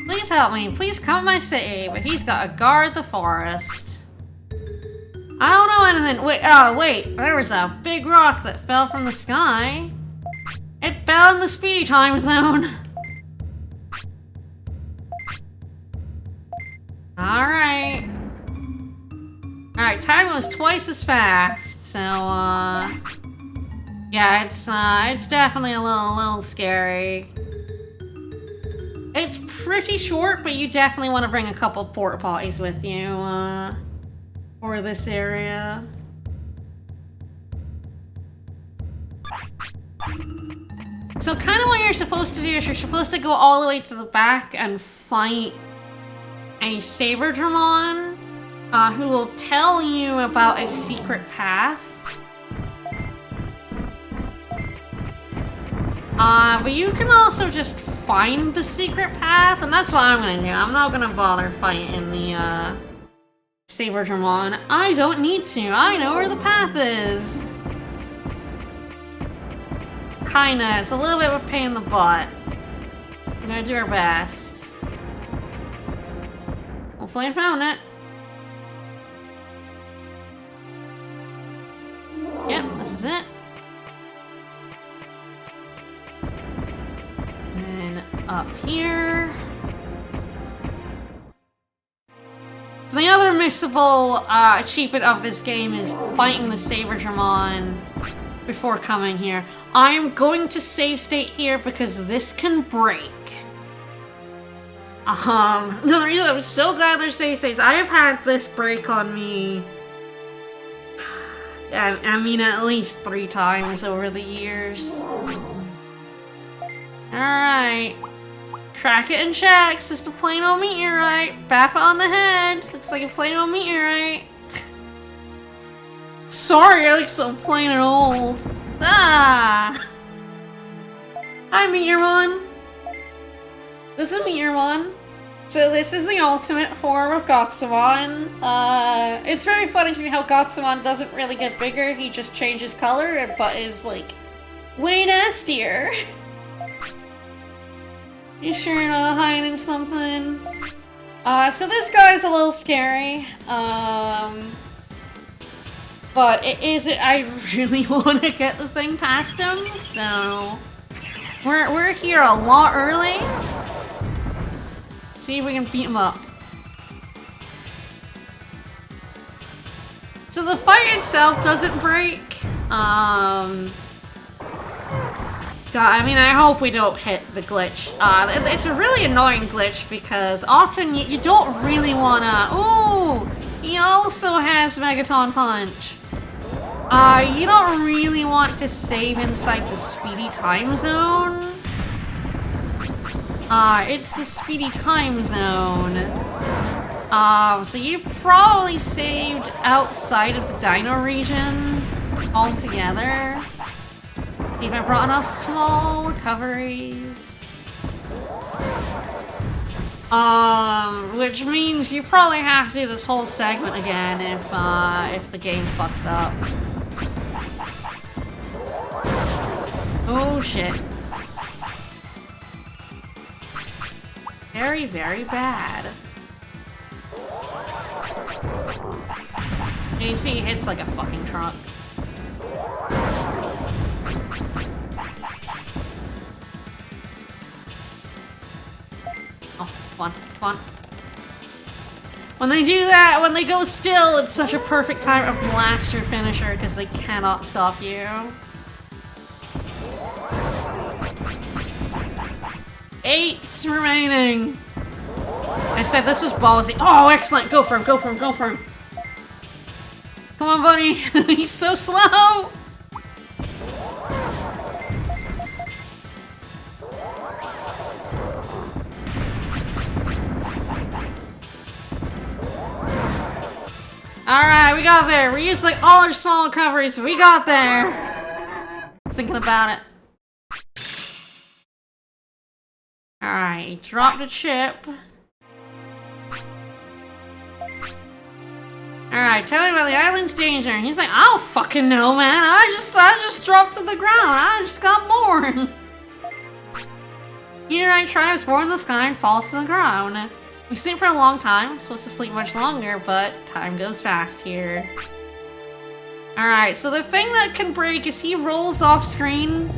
Please help me. Please come to my city. But he's got to guard the forest. I don't know anything. Wait, oh wait. There was a big rock that fell from the sky. It fell in the speedy time zone. Alright. Alright, time was twice as fast, so, yeah, it's definitely a little scary. It's pretty short, but you definitely want to bring a couple porta potties with you, for this area. So kind of what you're supposed to do is you're supposed to go all the way to the back and fight a Saberdramon, who will tell you about a secret path. But you can also just find the secret path, and that's what I'm gonna do. I'm not gonna bother fighting the, Saberdramon. I don't need to. I know where the path is. Kinda. It's a little bit of a pain in the butt. We're gonna do our best. Hopefully I found it. Yep, this is it. And up here. So the other missable achievement of this game is fighting the Saberdramon before coming here. I am going to save state here because this can break. No, I'm so glad there's save states. I have had this break on me. I mean, at least 3 times over the years. Alright. Crack it and check. It's just a plain old meteorite. Bap it on the head. Looks like a plain old meteorite. Sorry, I look so plain and old. Ah! Hi, Meteormon. This is Meteormon. So this is the ultimate form of Gotsumon. It's very funny to me how Gotsumon doesn't really get bigger. He just changes color, but is, like, way nastier. You sure you're not hiding something? So this guy's a little scary. But it isn't. I really want to get the thing past him, so we're here a lot early. See if we can beat him up. So the fight itself doesn't break. God, I mean, I hope we don't hit the glitch. It's a really annoying glitch because often you don't really wanna. Ooh, he also has Megaton Punch. You don't really want to save inside the speedy time zone. It's the speedy time zone. So you've probably saved outside of the Dino region altogether. If I brought enough small recoveries. Which means you probably have to do this whole segment again if the game fucks up. Oh shit. Very, very bad. And you see he hits like a fucking truck. Oh, come on. When they do that, when they go still, it's such a perfect time to blast your finisher because they cannot stop you. 8 remaining. I said this was ballsy. Oh, excellent. Go for him. Come on, buddy. He's so slow. Alright, we got there. We used like all our small recoveries. We got there. Thinking about it. Alright, he dropped a chip. Alright, tell me about the island's danger. He's like, I don't fucking know, man. I just dropped to the ground. I just got born. Meteorite tribes born in the sky and falls to the ground. We sleep for a long time. We're supposed to sleep much longer, but time goes fast here. Alright, so the thing that can break is he rolls off screen.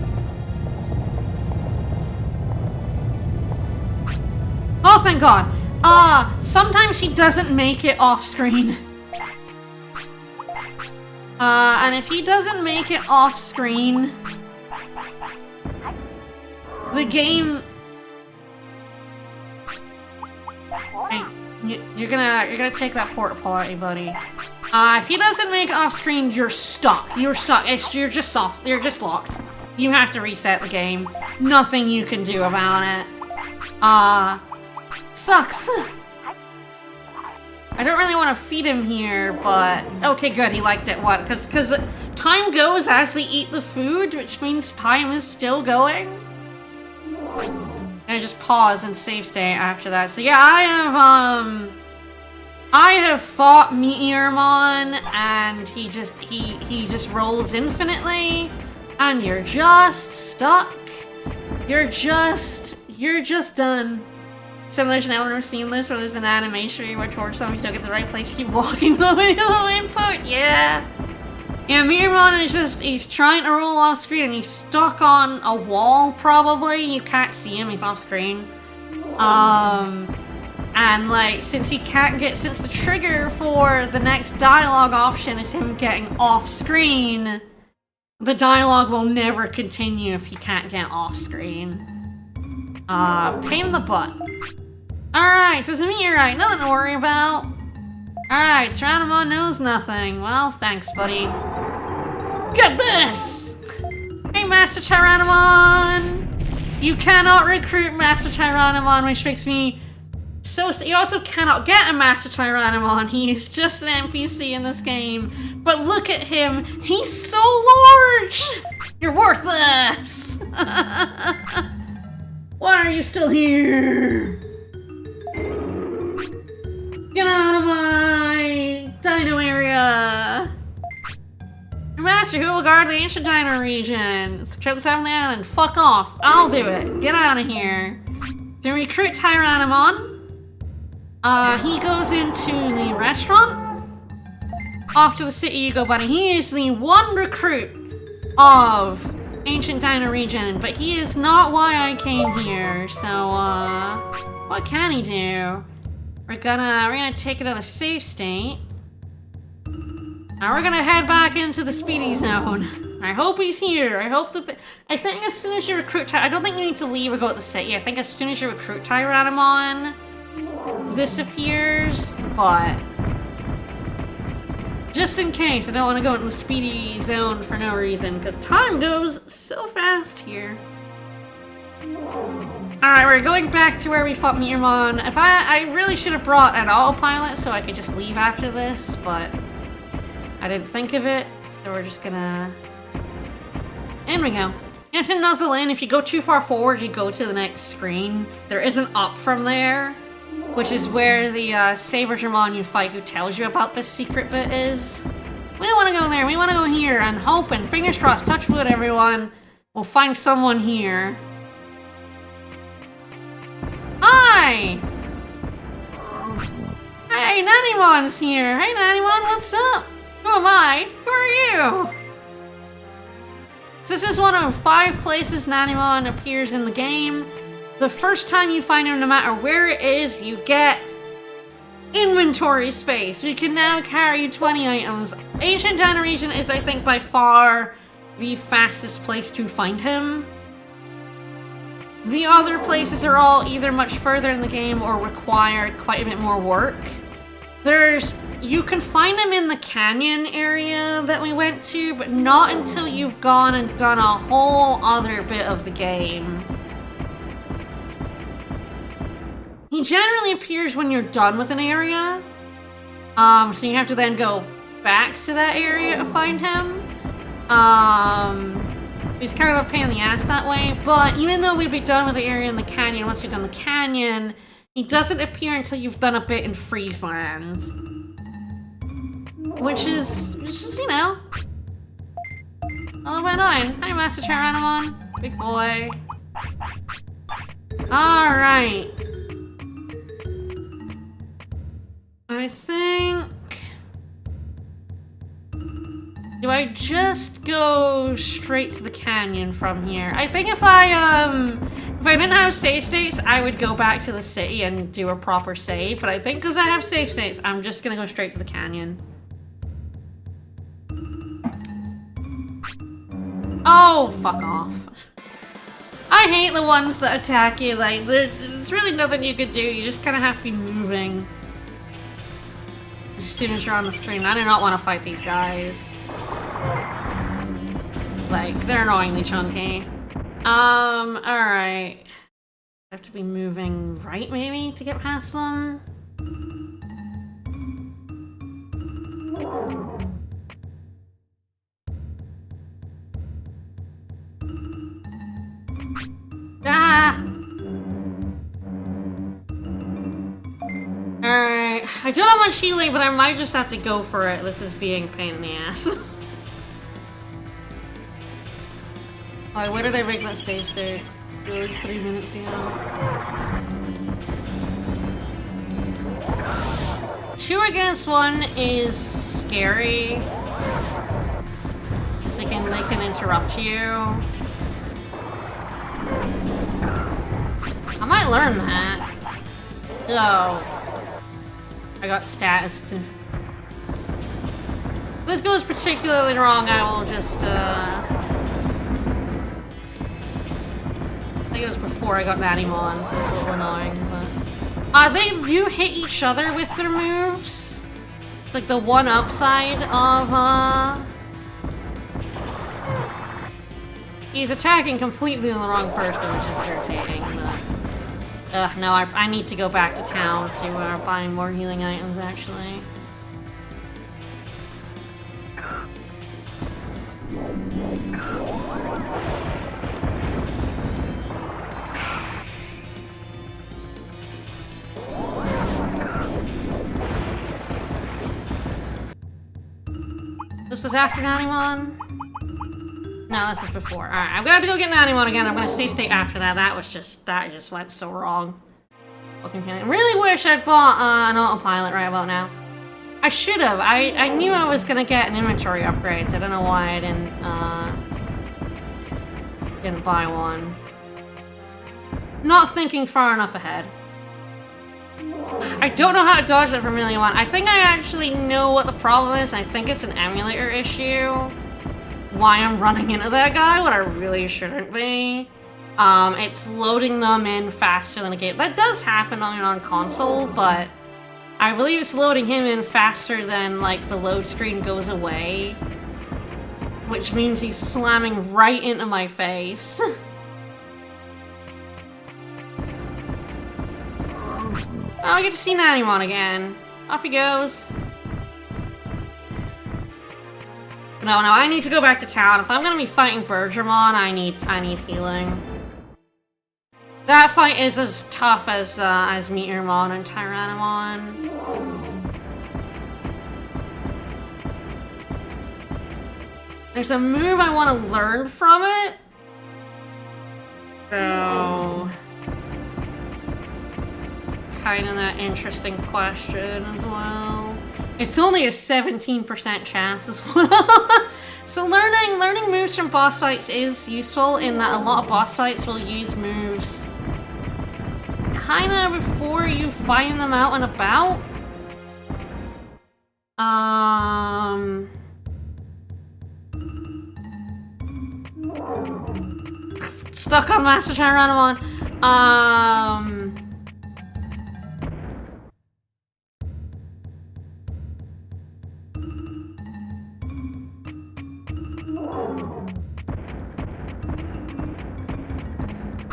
Oh, thank God. Sometimes he doesn't make it off screen. And if he doesn't make it off screen, the game... Hey, you're gonna take that porta potty, buddy. If he doesn't make it off screen, you're stuck. You're stuck. You're just soft. You're just locked. You have to reset the game. Nothing you can do about it. Sucks. I don't really want to feed him here, but... Okay, good, he liked it. What? Because time goes as they eat the food, which means time is still going. And I just pause and save state after that. So yeah, I have fought Meteormon, and he just rolls infinitely, and you're just stuck. You're just done. Simulation, I've never seen this, where there's an animation where you were towards something, you don't get the right place, you keep walking the way no input, yeah! Yeah, Meteormon is he's trying to roll off screen and he's stuck on a wall, probably. You can't see him, he's off screen. And like, since the trigger for the next dialogue option is him getting off screen, The dialogue will never continue if you can't get off screen. Pain in the butt. Alright, so it's a meteorite, nothing to worry about. Alright, Tyrannomon knows nothing. Well, thanks, buddy. Get this! Hey, Master Tyrannomon! You cannot recruit Master Tyrannomon, which makes me so... You also cannot get a Master Tyrannomon. He is just an NPC in this game. But look at him. He's so large! You're worthless! Why are you still here? Get out of my dino area! Your master, who will guard the ancient dino region? It's the trip to the top of the island. Fuck off. I'll do it. Get out of here. To recruit Tyrannomon, he goes into the restaurant. Off to the city you go, buddy. He is the one recruit of ancient dino region, but he is not why I came here. So, what can he do? We're gonna take it to the safe state. Now we're gonna head back into the speedy zone. I hope he's here. I hope that I think as soon as you recruit I don't think you need to leave or go to the city. I think as soon as you recruit Tyrannomon, this appears, but just in case, I don't want to go into the speedy zone for no reason, because time goes so fast here. Alright, we're going back to where we fought Meteormon. I really should have brought an autopilot so I could just leave after this, but I didn't think of it, so we're just gonna... In we go. You have to nuzzle in. If you go too far forward, you go to the next screen. There is an up from there, which is where the Sabergermon you fight who tells you about this secret bit is. We don't want to go there. We want to go here. I'm hoping, fingers crossed, touch wood, everyone. We'll find someone here. Hi! Hey, Nannymon's here. Hey, Nannymon, what's up? Who am I? Who are you? This is one of 5 places Nannymon appears in the game. The first time you find him, no matter where it is, you get inventory space. We can now carry 20 items. Ancient Dino Region is, I think, by far the fastest place to find him. The other places are all either much further in the game or require quite a bit more work. You can find him in the canyon area that we went to, but not until you've gone and done a whole other bit of the game. He generally appears when you're done with an area. So you have to then go back to that area to find him. He's kind of a pain in the ass that way, but even though we'd be done with the area in the canyon, once we've done the canyon, he doesn't appear until you've done a bit in Friesland. Which is, you know, a little bit annoying. Hi, Master Tyrannomon. Big boy. Alright. I think... Do I just go straight to the canyon from here? I think if I didn't have save states, I would go back to the city and do a proper save. But I think because I have save states, I'm just gonna go straight to the canyon. Oh, fuck off. I hate the ones that attack you. Like, there's really nothing you could do. You just kind of have to be moving as soon as you're on the screen. I do not want to fight these guys. Like, they're annoyingly chunky. Alright. I have to be moving right, maybe, to get past them? Ah! Alright. I don't have my shielding, but I might just have to go for it. This is being a pain in the ass. Like, where did I make that save state? Like 3 minutes ago. 2 against 1 is scary. Because they can interrupt you. I might learn that. Oh. I got status to... If this goes particularly wrong, I will just, I think it was before I got Digimon, so it's a little annoying, but... they do hit each other with their moves. Like, the one upside of, he's attacking completely the wrong person, which is irritating, but... no, I need to go back to town to, buy more healing items, actually. This is after Digimon? No, this is before. Alright, I'm gonna have to go get Digimon again. I'm gonna save state after that. That just went so wrong. Fucking I really wish I'd bought an autopilot right about now. I should have. I knew I was gonna get an inventory upgrade, so I don't know why I didn't buy one. Not thinking far enough ahead. I don't know how to dodge that Vermilion one. I think I actually know what the problem is. I think it's an emulator issue. Why I'm running into that guy when I really shouldn't be. It's loading them in faster than a game. That does happen on console, but I believe it's loading him in faster than, like, the load screen goes away. Which means he's slamming right into my face. Oh, I get to see Digimon again. Off he goes. No, I need to go back to town. If I'm gonna be fighting Bergermon, I need healing. That fight is as tough as Meteormon and Tyrannomon. There's a move I want to learn from it. So... kind of that interesting question as well. It's only a 17% chance as well. So learning moves from boss fights is useful in that a lot of boss fights will use moves kind of before you find them out and about. Stuck on Master Tyrannomon.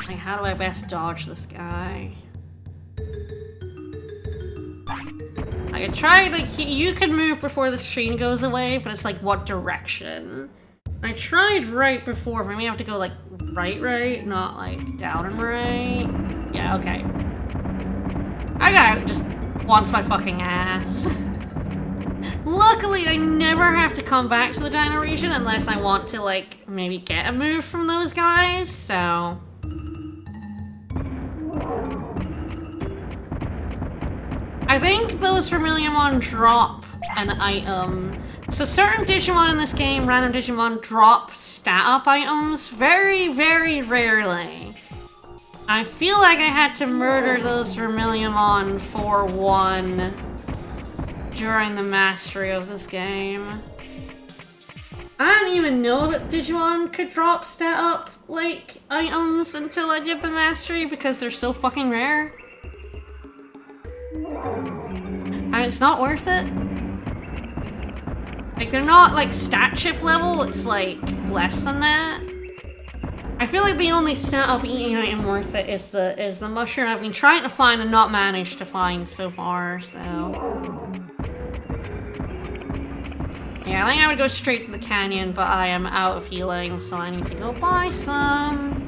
Like, how do I best dodge this guy? Like, I tried, like, you can move before the screen goes away, but it's like, what direction? I tried right before, but I may have to go, like, right, not, like, down and right. Yeah, okay. That guy just wants my fucking ass. Luckily, I never have to come back to the Dino region unless I want to, like, maybe get a move from those guys, so... I think those Vermilion drop an item. So certain Digimon in this game, random Digimon, drop stat-up items very, very rarely. I feel like I had to murder those Vermilion for one during the mastery of this game. I didn't even know that Digimon could drop stat-up, like, items until I did the mastery because they're so fucking rare. And it's not worth it. Like, they're not, like, stat chip level, it's, like, less than that. I feel like the only stat-up eating item worth it is the mushroom I've been trying to find and not managed to find so far, so... yeah, I think I would go straight to the canyon, but I am out of healing, so I need to go buy some.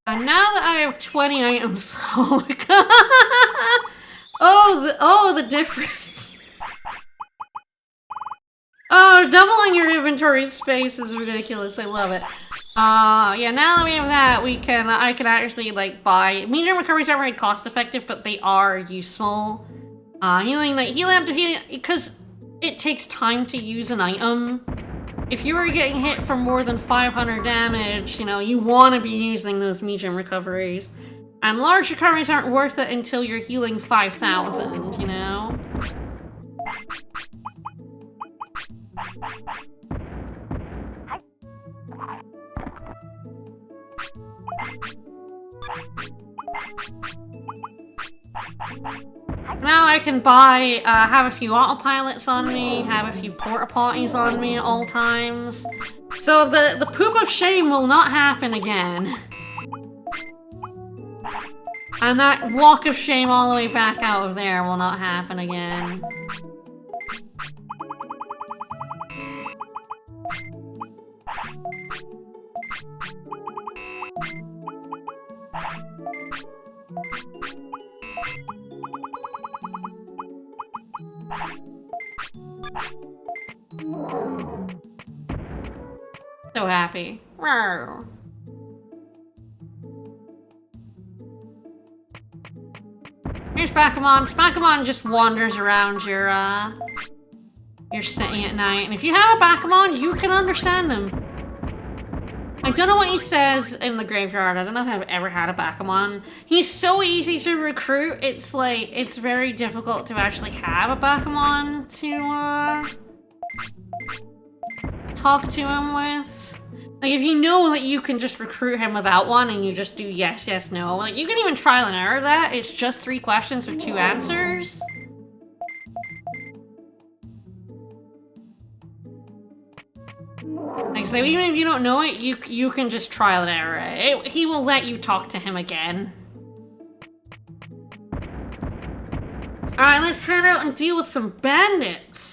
And now that I have 20 items, oh my god! Oh, the difference. Oh, doubling your inventory space is ridiculous. I love it. Yeah, now that we have that, I can actually, like, buy... Medium recoveries aren't very cost-effective, but they are useful. Healing up to healing... Because it takes time to use an item. If you were getting hit for more than 500 damage, you know, you want to be using those medium recoveries. And large recoveries aren't worth it until you're healing 5,000, you know? Now I can buy, have a few autopilots on me, have a few porta-potties on me at all times. So the poop of shame will not happen again. And that walk of shame all the way back out of there will not happen again. So happy. Rawr. Here's Bakumon. Bakumon just wanders around your city at night, and if you have a Bakumon, you can understand him. I don't know what he says in the graveyard. I don't know if I've ever had a Bakumon. He's so easy to recruit, it's like, it's very difficult to actually have a Bakumon to, talk to him with. Like, if you know that you can just recruit him without one and you just do yes, yes, no. Like, you can even trial and error that. It's just 3 questions with 2 answers. Like, so even if you don't know it, you can just trial and error it. He will let you talk to him again. Alright, let's head out and deal with some bandits.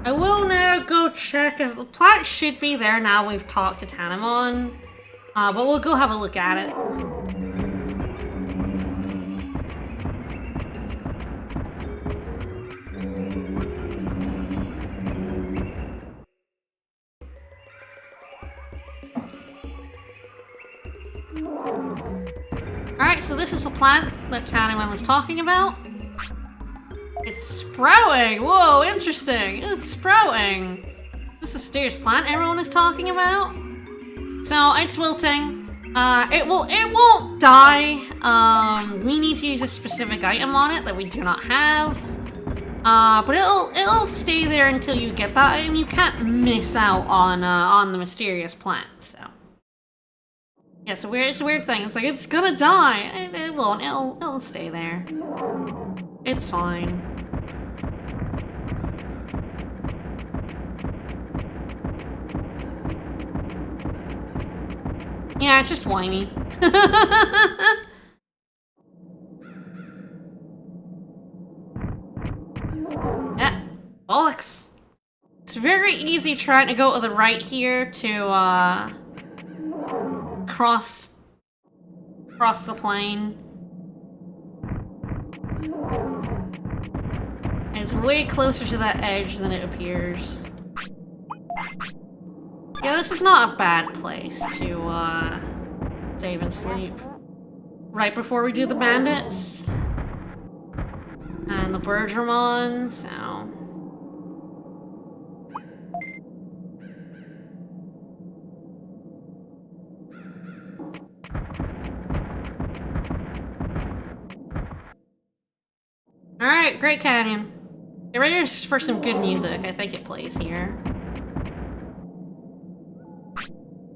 I will now go check if the plant should be there now we've talked to Tanamon. But we'll go have a look at it. Alright, so this is the plant that Tanamon was talking about. It's sprouting! Whoa, interesting! It's sprouting! This is a mysterious plant everyone is talking about. So, it's wilting. It won't die. We need to use a specific item on it that we do not have. But it'll stay there until you get that item. You can't miss out on the mysterious plant, so. Yeah, it's a weird thing. It's like, it's gonna die. It won't. It'll stay there. It's fine. Yeah, it's just whiny. Yeah, bollocks. It's very easy trying to go to the right here to, cross the plane. It's way closer to that edge than it appears. Yeah, this is not a bad place to, save and sleep. Right before we do the bandits. And the Birdramon, so... Alright, Great Canyon. Get ready for some good music. I think it plays here.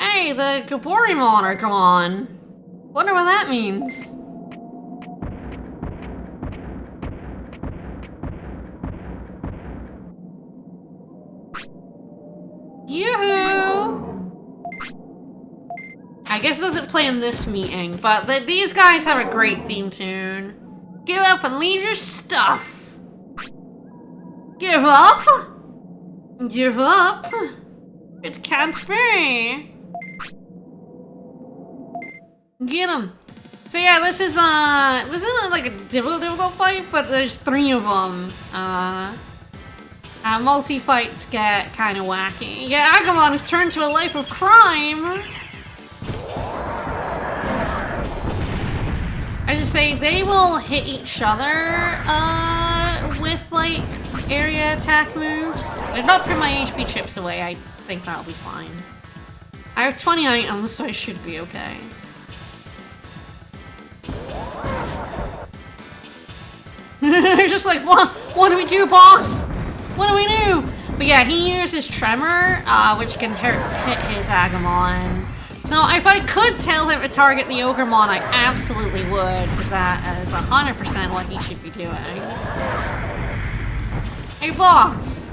Hey, the Gaborimon are gone. Wonder what that means. Yoo-hoo! I guess it doesn't play in this meeting, but these guys have a great theme tune. Give up and leave your stuff. Give up? Give up? It can't be. Get him. So yeah, this isn't like a difficult fight, but there's 3 of them. Multi-fights get kind of wacky. Yeah, Agumon has turned to a life of crime. I just say they will hit each other with like area attack moves. I've not put my HP chips away. I think that'll be fine. I have 20 items, so I should be okay. Just like, what do we do, boss? What do we do? But yeah, he uses Tremor, which can hit his Agumon. So if I could tell him to target the Ogremon, I absolutely would, because that is 100% what he should be doing. Hey, boss!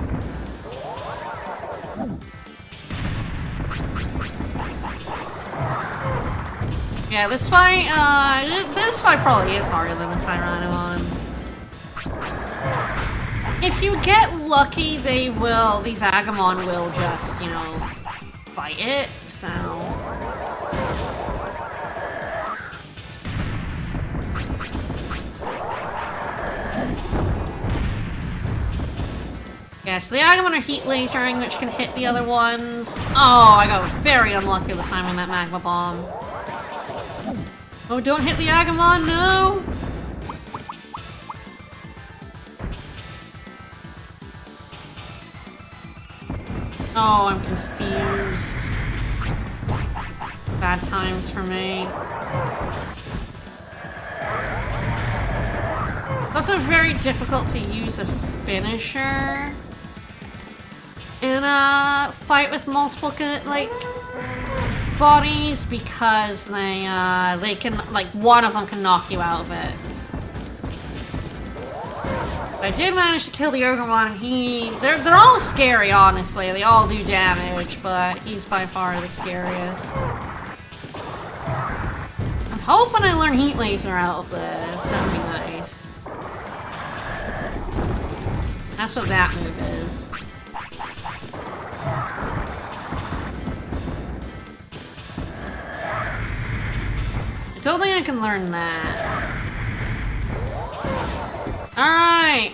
Yeah, this fight probably is harder than the Tyrannomon. If you get lucky, these Agumon will just, you know, fight it, so... Yeah, so the Agumon are heat lasering, which can hit the other ones. Oh, I got very unlucky with the timing that Magma Bomb. Oh, don't hit the Agumon, no! Oh, I'm confused. Bad times for me. It's also very difficult to use a finisher in a fight with multiple like bodies, because they can, like, one of them can knock you out of it. I did manage to kill the Ogremon. They're all scary, honestly. They all do damage, but he's by far the scariest. I'm hoping I learn Heat Laser out of this. That'd be nice. That's what that move is. I don't think I can learn that. Alright!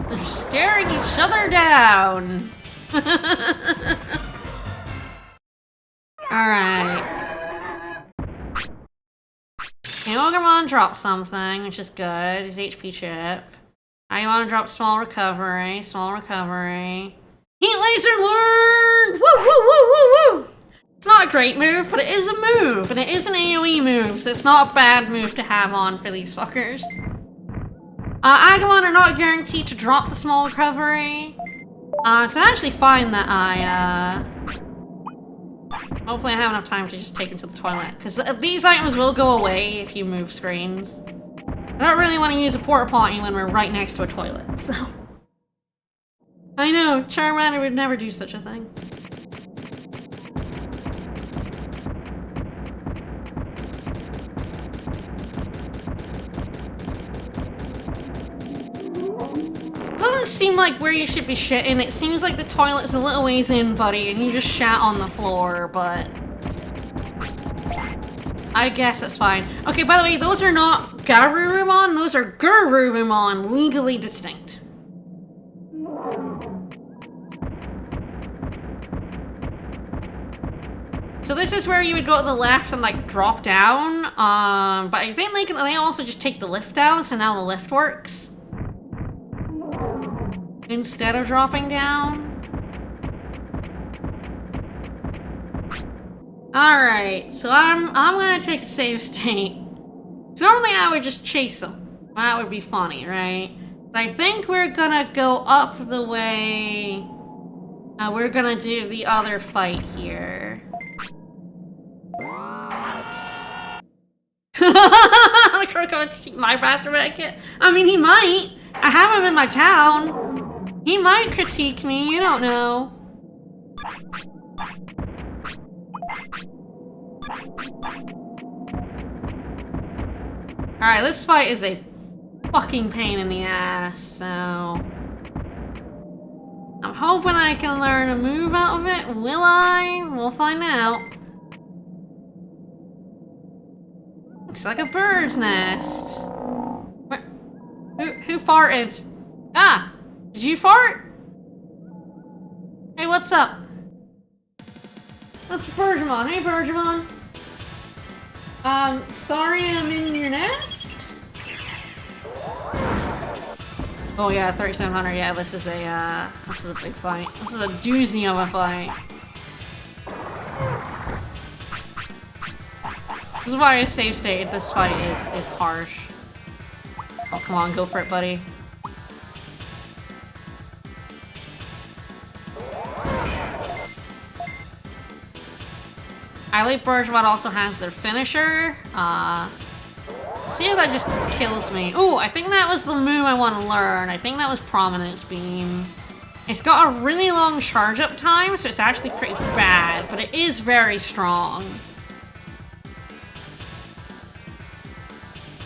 They're staring each other down! Alright. Ogremon dropped something, which is good. His HP chip. I want to drop small recovery. Small recovery. Heat Laser learned! Woo, woo, woo, woo, woo! It's not a great move, but it is a move, and it is an AoE move, so it's not a bad move to have on for these fuckers. Agumon are not guaranteed to drop the small recovery. It's actually fine that I, hopefully I have enough time to just take him to the toilet, because these items will go away if you move screens. I don't really want to use a porta potty when we're right next to a toilet, so... I know, Charmander would never do such a thing. Doesn't seem like where you should be shitting. It seems like the toilet's a little ways in, buddy, and you just shat on the floor, but... I guess it's fine. Okay, by the way, those are not Garurumon, those are Gururumon, legally distinct. So this is where you would go to the left and like drop down, but I think they also just take the lift down, so now the lift works instead of dropping down. Alright, so I'm gonna take a save state. So normally I would just chase them. That would be funny, right? I think we're gonna go up the way... we're gonna do the other fight here. Come and see my bathroom etiquette? I mean, he might. I have him in my town. He might critique me, you don't know. Alright, this fight is a fucking pain in the ass, so... I'm hoping I can learn a move out of it. Will I? We'll find out. Looks like a bird's nest. Who farted? Ah! Did you fart? Hey, what's up? That's Bergemon. Hey, Bergemon. Sorry I'm in your nest? Oh yeah, 3700. Yeah, this is a big fight. This is a doozy of a fight. This is why I save state. This fight is harsh. Oh, come on, go for it, buddy. I like Bergemon also has their finisher. See if that just kills me. Ooh, I think that was the move I want to learn. I think that was Prominence Beam. It's got a really long charge up time, so it's actually pretty bad, but it is very strong.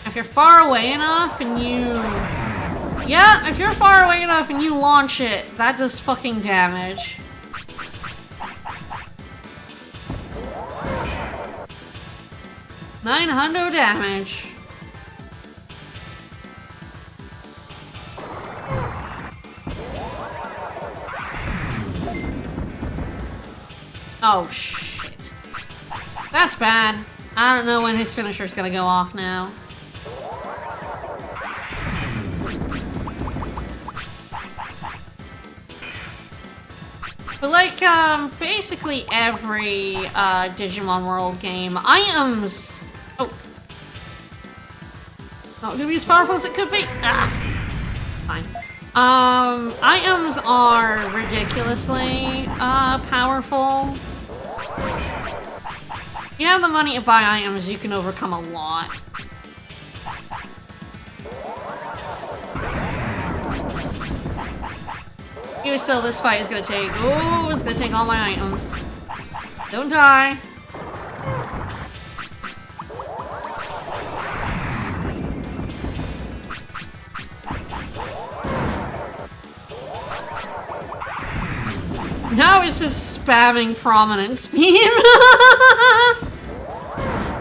If you're far away enough and you... Yeah, if you're far away enough and you launch it, that does fucking damage. $900 damage. Oh, shit. That's bad. I don't know when his finisher's gonna go off now. But like, basically every, Digimon World game, items... Oh. Not gonna be as powerful as it could be. Ah. Fine. Items are ridiculously, powerful. If you have the money to buy items, you can overcome a lot. Even still, this fight is gonna take... Oh, it's gonna take all my items. Don't die. Now it's just spamming Prominence Beam.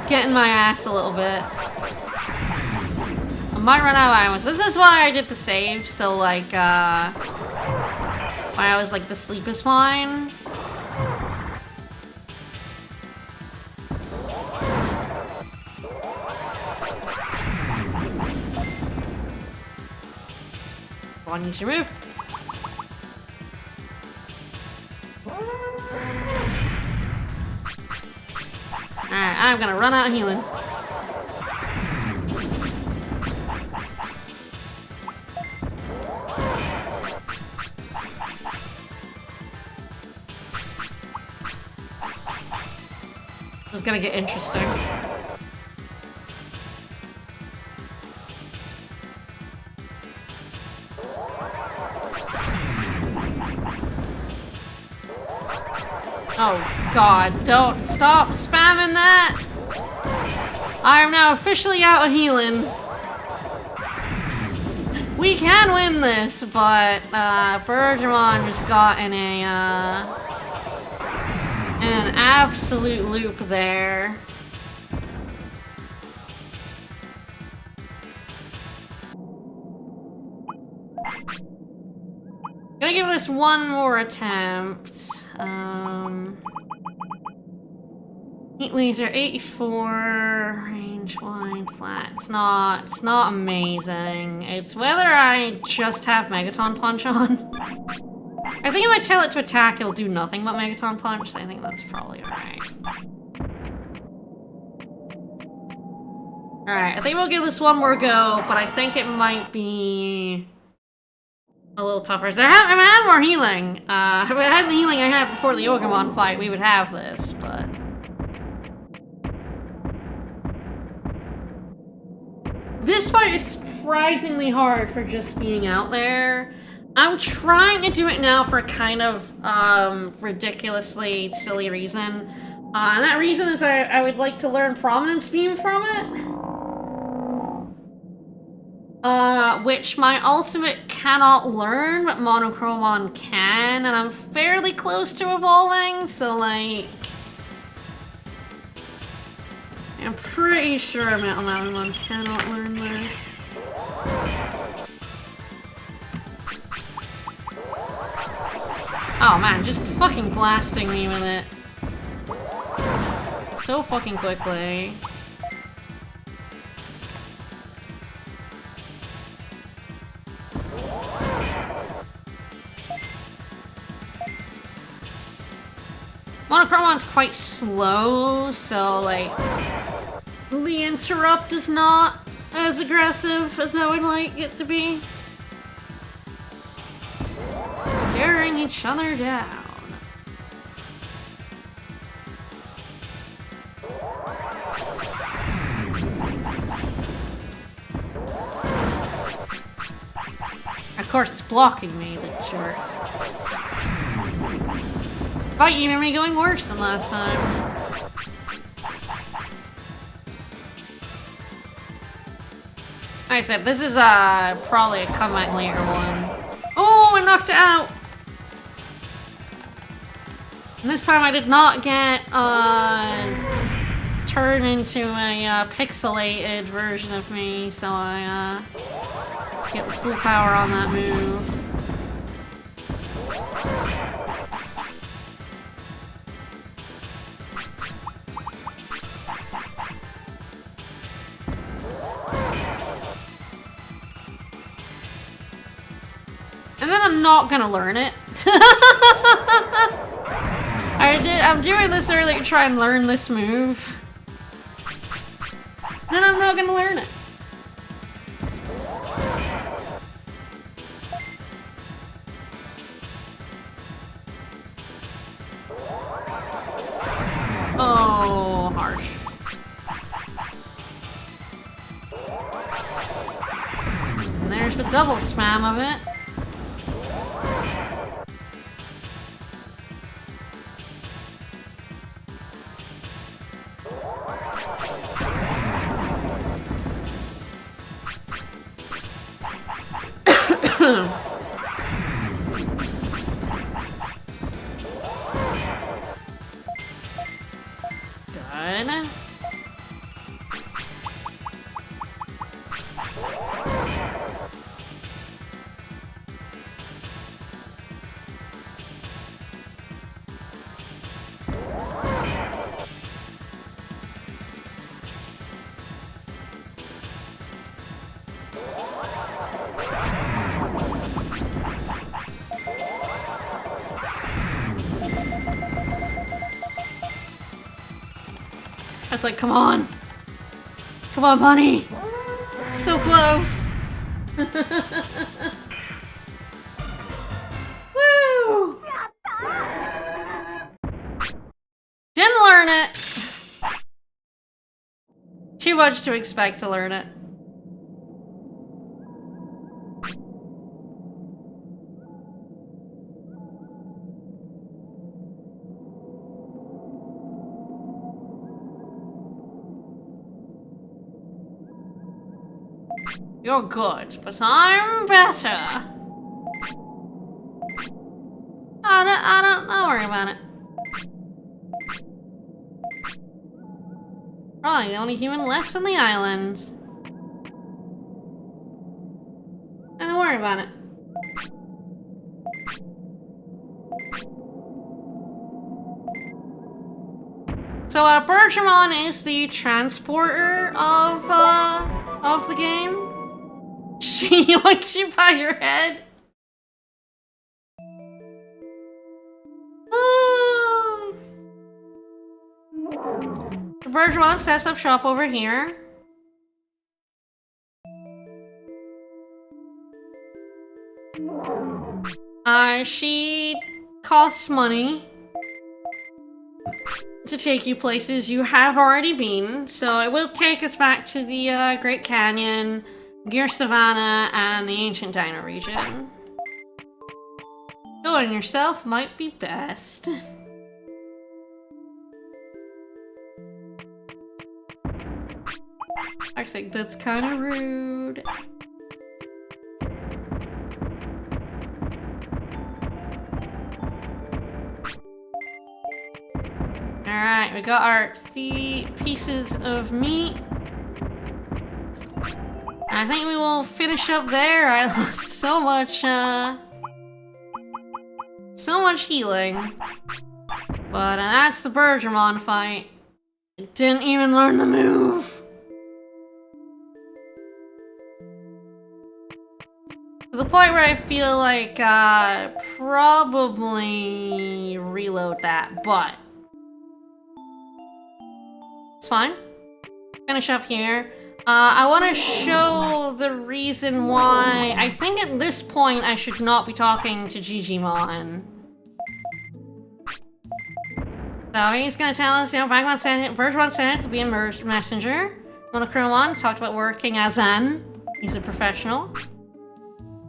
Getting my ass a little bit. I might run out of items. This is why I did the save, so like, why I was like, the sleep is fine. Go on, use your move. Alright, I'm gonna run out of healing. This is gonna get interesting. Oh god, don't stop spamming that! I am now officially out of healing. We can win this, but Bergemon just got in an absolute loop there. Gonna give this one more attempt. Heat laser 84, range wide, flat. It's not amazing. It's whether I just have Megaton Punch on. I think if I tell it to attack, it'll do nothing but Megaton Punch, so I think that's probably alright. Alright, I think we'll give this one more go, but I think it might be a little tougher. So if I had more healing, if I had the healing I had before the Yogamon fight, we would have this, but... This fight is surprisingly hard for just being out there. I'm trying to do it now for a kind of, ridiculously silly reason. And that reason is I would like to learn Prominence Beam from it. Which my ultimate cannot learn, but Monochromon can, and I'm fairly close to evolving, so like... I'm pretty sure Metalmon cannot learn this. Oh man, just fucking blasting me with it. So fucking quickly. Monochromon's quite slow, so like the interrupt is not as aggressive as I would like it to be. Staring each other down. Of course, it's blocking me, the jerk. Fight even me going worse than last time. Like I said, this is probably a comeback later one. Oh, I knocked it out! And this time I did not get turned into a pixelated version of me, so I get the full power on that move. And then I'm not gonna learn it. I'm doing this early to try and learn this move. Then I'm not gonna learn it. Oh, harsh. And there's the double spam of it. Good. I was like, come on. Come on, bunny. So close. Woo! Didn't learn it. Too much to expect to learn it. You're good, but I'm better. Don't worry about it. Probably the only human left on the island. Don't worry about it. So, Bergermon is the transporter of the game. She yoinks you by your head. The Bergermon sets up shop over here. She costs money to take you places you have already been, so it will take us back to the Great Canyon, Gear Savannah, and the Ancient Dino region. Going yourself might be best. I think that's kind of rude. Alright, we got our 3 pieces of meat. I think we will finish up there. I lost so much healing. But that's the Bergermon fight. I didn't even learn the move. To the point where I feel like probably reload that, but it's fine. Finish up here. I want to show the reason why I think at this point I should not be talking to Digimon. So he's gonna tell us, you know, Bergermon sent to be a messenger. Monochromon talked about working as an. He's a professional.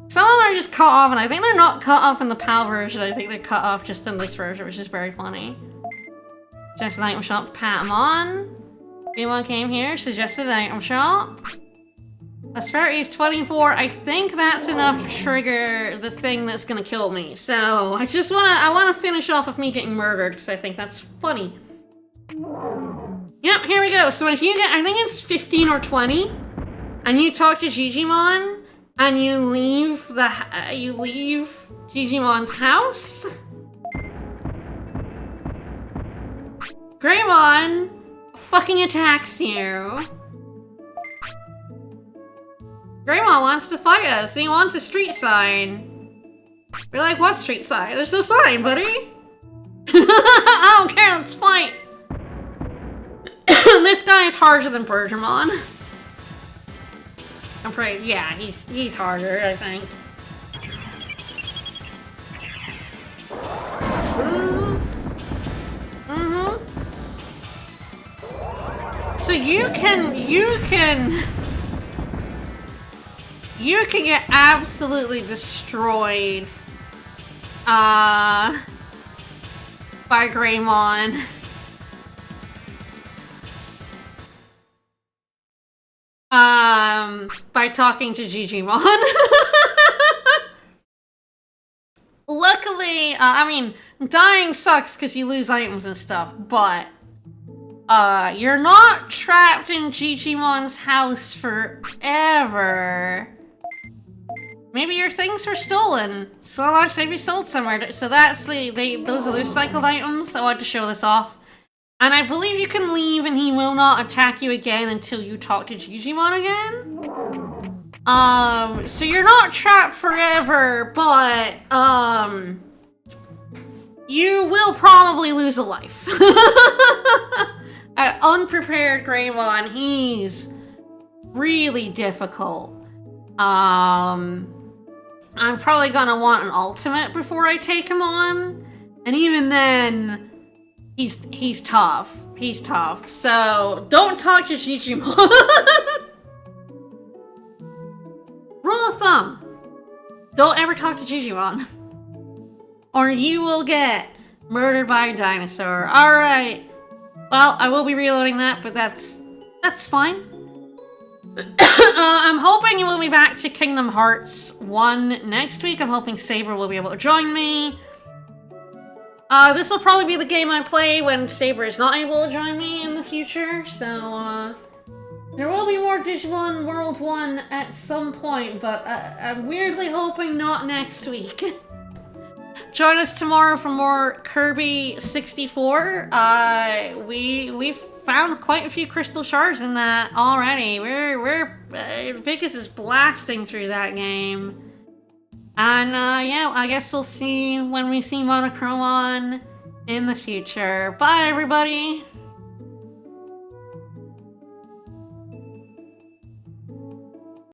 Some of them are just cut off, and I think they're not cut off in the PAL version. I think they're cut off just in this version, which is very funny. Just an item shop to pat him on. Anyone came here, suggested an item shop. Asperity is 24. I think that's enough to trigger the thing that's gonna kill me. So I wanna finish off with me getting murdered because I think that's funny. Yep, here we go. So if you get, I think it's 15 or 20, and you talk to Digimon, and you leave Digimon's house, Greymon fucking attacks you. Greymon wants to fight us, and he wants a street sign. We're like, what street sign? There's no sign, buddy. I don't care, let's fight. This guy is harder than Bergermon. I'm pretty, yeah, he's harder, I think. So you can get absolutely destroyed by Greymon. By talking to Digimon. Luckily, I mean, dying sucks because you lose items and stuff, but you're not trapped in Digimon's house forever. Maybe your things were stolen. So much maybe sold somewhere. So that's those are the recycled items. I wanted to show this off. And I believe you can leave and he will not attack you again until you talk to Digimon again. So you're not trapped forever, but you will probably lose a life. Unprepared Greymon, he's really difficult. I'm probably gonna want an ultimate before I take him on, and even then, he's tough. He's tough. So don't talk to Digimon. Rule of thumb: don't ever talk to Digimon, or you will get murdered by a dinosaur. All right. Well, I will be reloading that, but that's fine. I'm hoping you will be back to Kingdom Hearts 1 next week. I'm hoping Saber will be able to join me. This will probably be the game I play when Saber is not able to join me in the future, so, there will be more Digimon World 1 at some point, but I'm weirdly hoping not next week. Join us tomorrow for more Kirby 64. We found quite a few crystal shards in that already. Vicus is blasting through that game. And yeah, I guess we'll see when we see Monochromon in the future. Bye everybody!